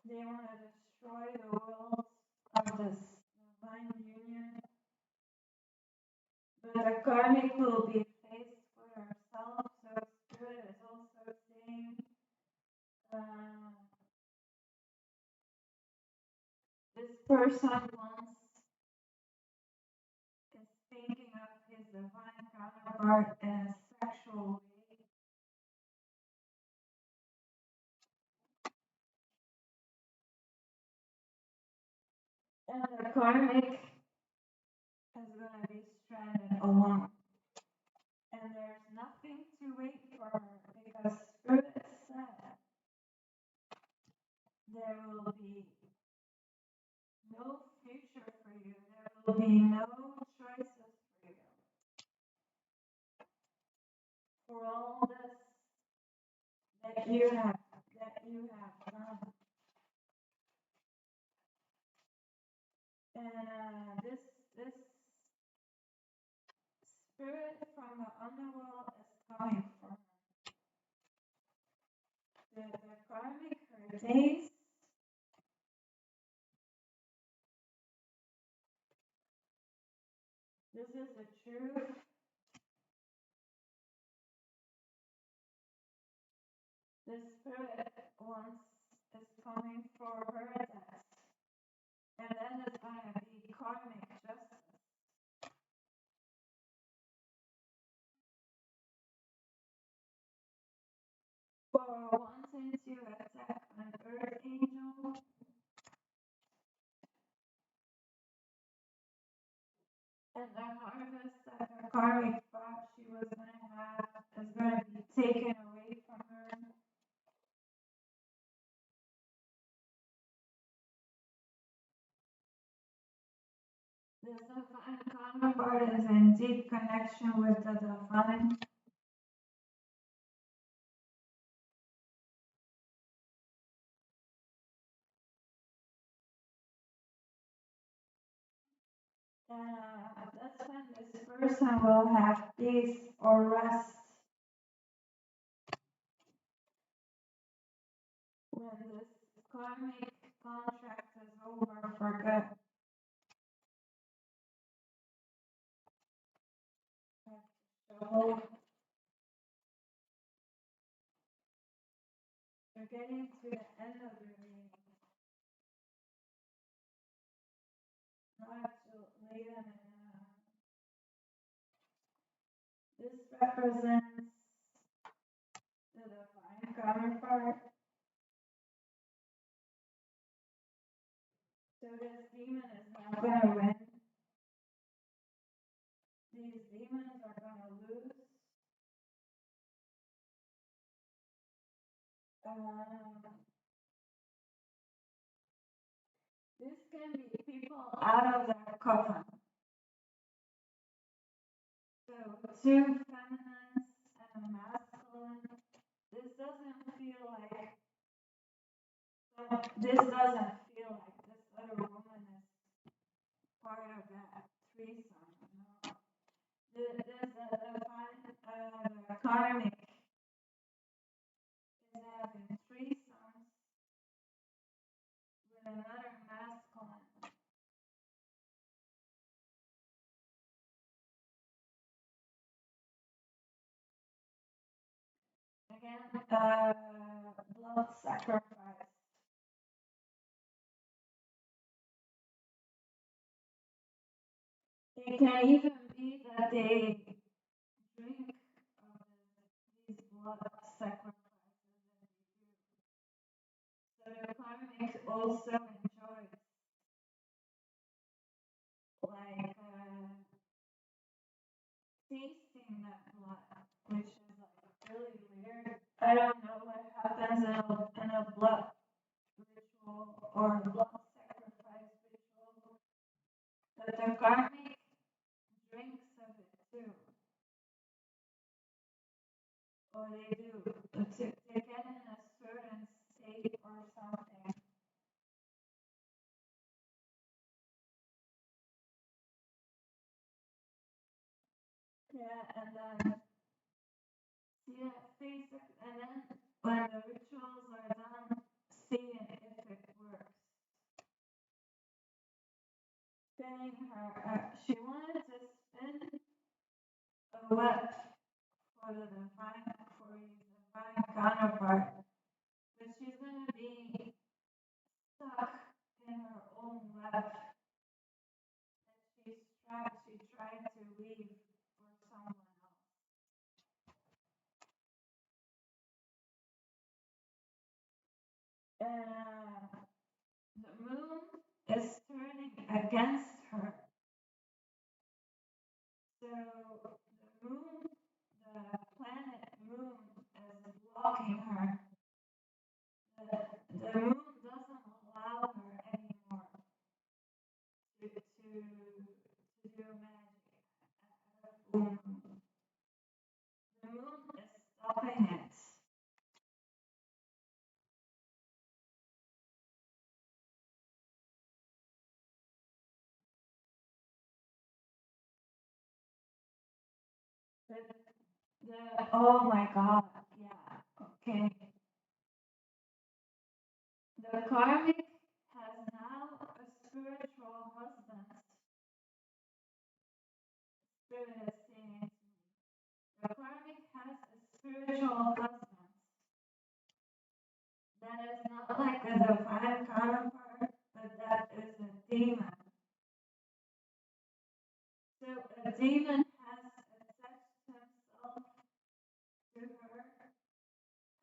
They want to destroy the worlds of this divine union. But the karmic will be faced with herself, so spirit is also saying this person is thinking of his divine counterpart in a sexual way. And the karmic is going to be stranded alone. And there's nothing to wait for her because Spirit said there will be no future for you. There will be no choices for you. For all this that you have done. And this spirit from the underworld is coming for her. The karmic, her days. This is the truth. The spirit once is coming for her death. And then there's going to be karmic justice. For wanting to attack an earth angel. And the harvest that the karmic thought she was going to have is going to be taken away from her. The divine counterpart is in deep connection with the divine. That's when this person will have peace or rest. When this karmic contract is over for good. So we're getting to the end of the reading. No, actually, this represents the divine counterpart. So this demon is not gonna win. These demons are gonna lose. This can be people out of their coven. So two feminines and a masculine. This doesn't feel like this other woman is part of that threesome. No. There's the karmic is having threesomes with another masculine. Again, blood sacrifice. It can even be that they drink these blood sacrifices that they do. So the karmic also enjoys like tasting that blood, which is like really weird. I don't know what happens in a blood ritual or blood sacrifice ritual, but the karmic drinks of it too. Or they do. They get in a certain state or something. Yeah, and then and then when the rituals are done, seeing if it works. Spinning her, she wanted to spin a web for the divine counterpart, but she's gonna be stuck in her own web that she tried to weave for someone else. The moon is turning against her. So the moon, the planet moon is blocking her. The moon doesn't allow her anymore to do magic. The moon is stopping it. Oh my god, yeah, okay. The karmic has now a spiritual husband. Spirit is saying the karmic has a spiritual husband that is not like a divine counterpart, but that is a demon. So a demon has attached himself to her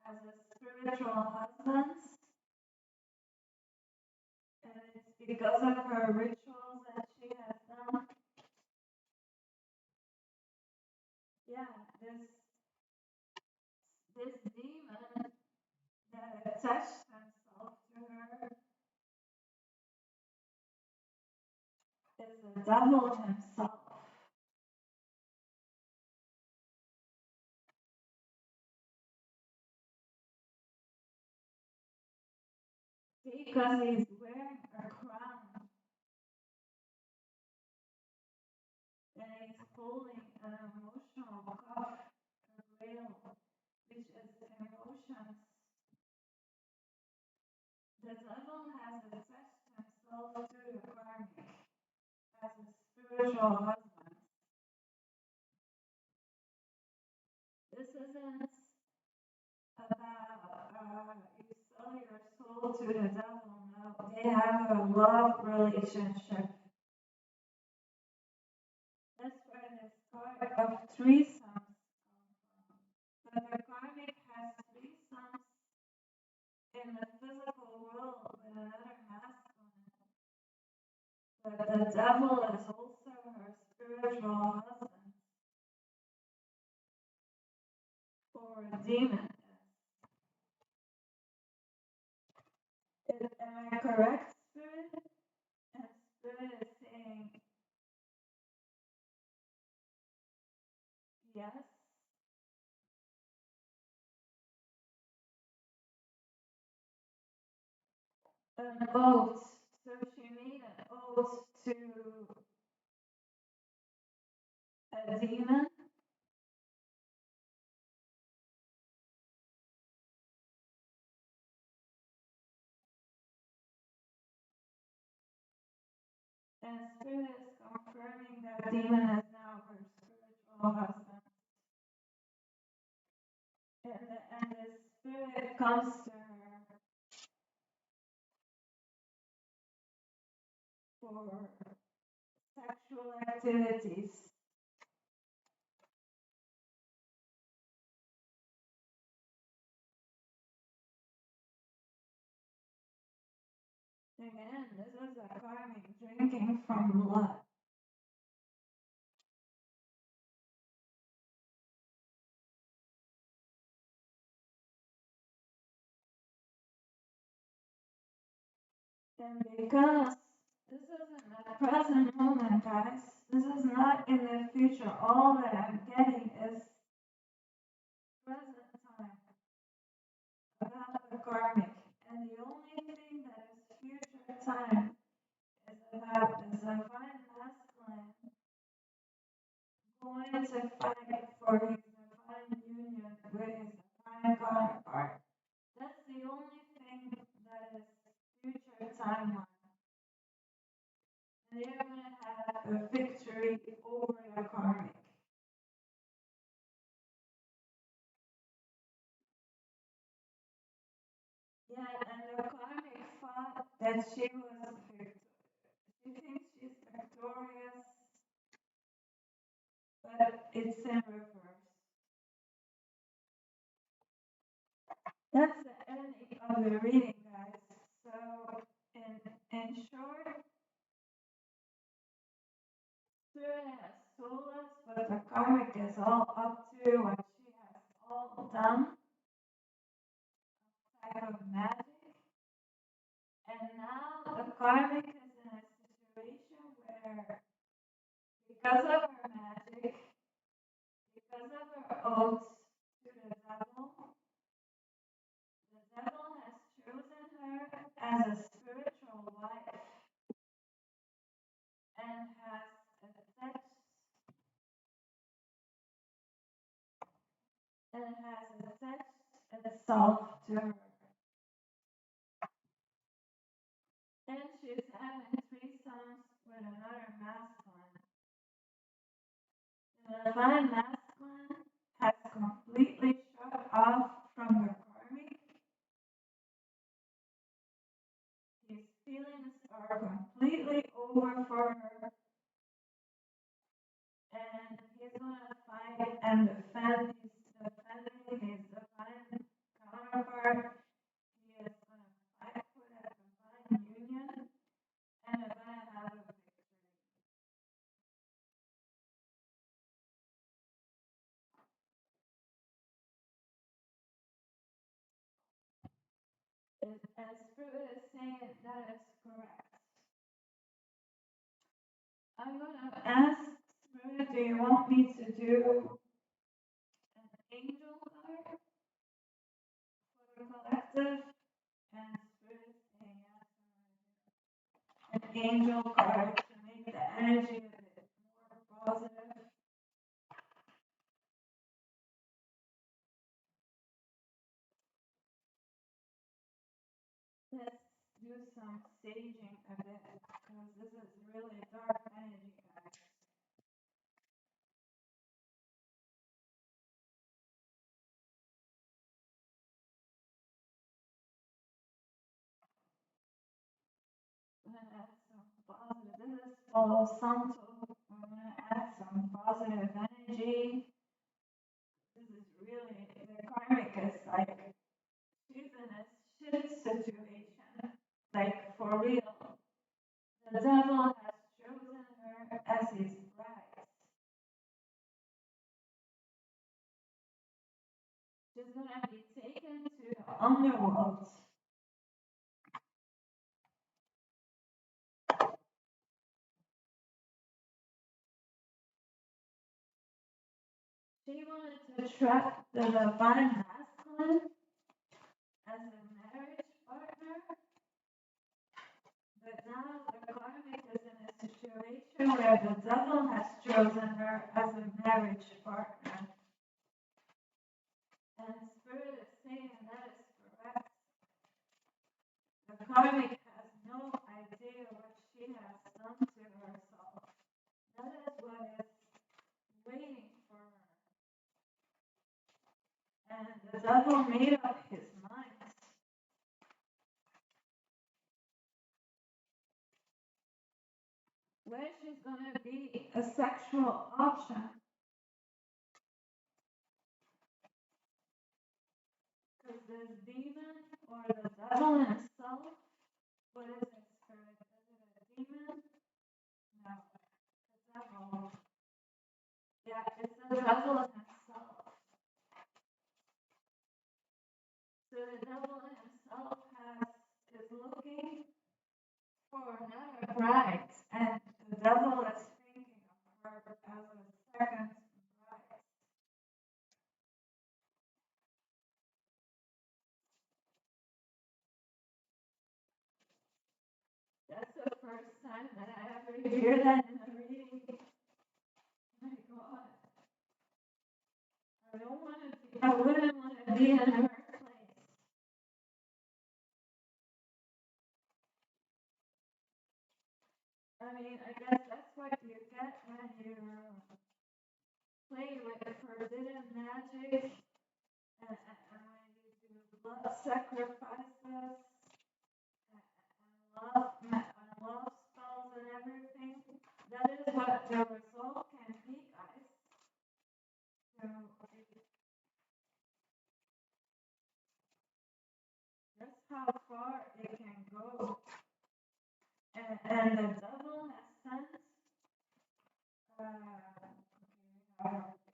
as a spiritual husband, and it's because of her rituals that she has done. Yeah, this demon that attached himself to her is a devil himself. Because he's wearing a crown and he's holding an emotional cup, a grail, which is emotions. The devil has attached himself to the karmic as a spiritual husband. This isn't about you sell your soul to the devil. No, they have a love relationship. That's where this part of threesomes come from. But the karmic has threesomes in the physical world with another masculine. But the devil is also her spiritual husband or a demon. Am I correct, Spirit? And Spirit is saying yes. An oath. So she made an oath to a demon. And Spirit is confirming that demon is now her spiritual husband. And the Spirit comes to her for sexual activities. Again, this is a karmic drinking from blood. And because this isn't a present moment, guys, this is not in the future. All that I'm getting is present time about the karmic. And the only thing that is future time is about the divine masculine going to fight for his divine union with his divine counterpart. That's the only thing that is future timeline. And they're going to have a victory over the karmic. Yeah, and the karmic thought that she was she thinks she's victorious, but it's in reverse. That's the ending of the reading, guys. So, in short, Spirit has told us what the karmic is all up to, what she has all done, type of magic. And now the karmic is in a situation where, because of her magic, because of her oaths to the devil has chosen her as a spiritual wife and has attached itself to her. And she's having threesomes with another masculine. The divine masculine has completely shut off from the karmic. His feelings are completely over for her. And he's gonna fight and defend. He's defending his divine counterpart. He is gonna fight for that divine union, and they're gonna have a victory. As Spirit is saying, that is correct. I'm gonna ask Spirit, do you want me to do an angel card for the collective? And Spirit saying yes, an angel card to make the energy a bit more positive. Let's do some saging a bit because this is really dark energy, guys. I'm gonna add some positive. This is Palo Santo. I'm gonna add some positive energy. This is really the karmic is like she's in a shit situation, like for real. The devil has chosen her as his bride. She's gonna be taken to the underworld. She wanted to trap the divine masculine as a marriage partner, but now the karmic is in a situation where the devil has chosen her as a marriage partner. And Spirit is saying that is correct. The karmic has no idea what she has done to herself. That is what is waiting for her. And the devil made up his mind. Where she's gonna be a sexual option. Because this demon or the devil himself, what is it, Spirit? Is it a demon? No, the devil. Yeah, it's the devil himself. So the devil himself is looking for another bride, and the devil is thinking of her as a second bride. That's the first time that I ever hear that in a reading. My God. I wouldn't want to be in her place. I mean, I guess that's what you get when you play with forbidden magic and when you do blood sacrifices and love spells and everything. That is what the result can be, guys. So that's how far it can go. And the devil has sent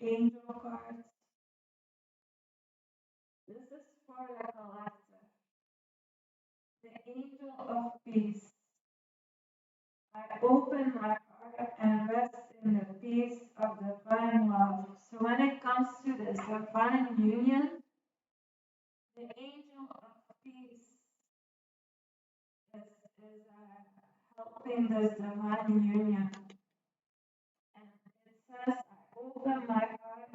angel cards. This is for the collective. The angel of peace. I open my heart and rest in the peace of divine love. So when it comes to this divine union, the angel of peace is helping this divine union. And it says, I open my heart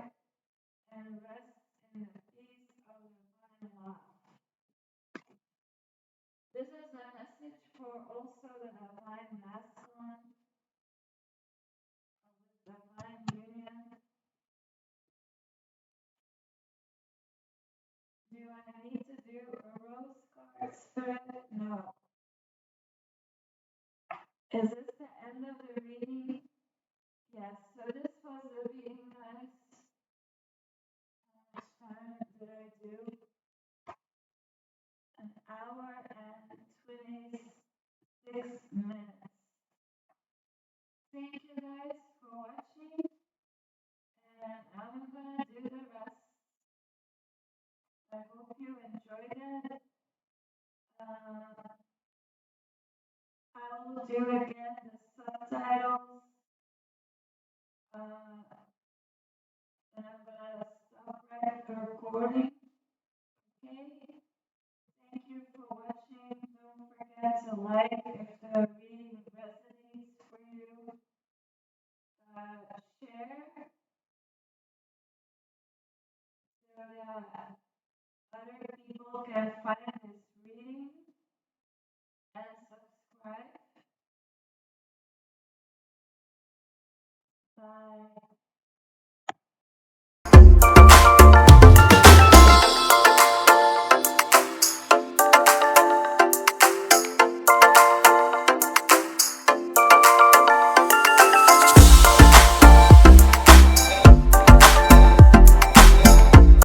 and rest in the peace of divine love. This is a message for also the divine masculine, of the divine union. Do I need to do a rose card, Spirit? No. Is this the end of the reading? Yes, so this was the reading, guys. How much time did I do? An hour and 26 minutes. Thank you guys for watching, and I'm gonna do the rest. I hope you enjoyed it. I will do again the subtitles the recording. Okay? Thank you for watching. Don't forget to like if the reading resonates for you. Share so that other people can find this reading and subscribe. Bye.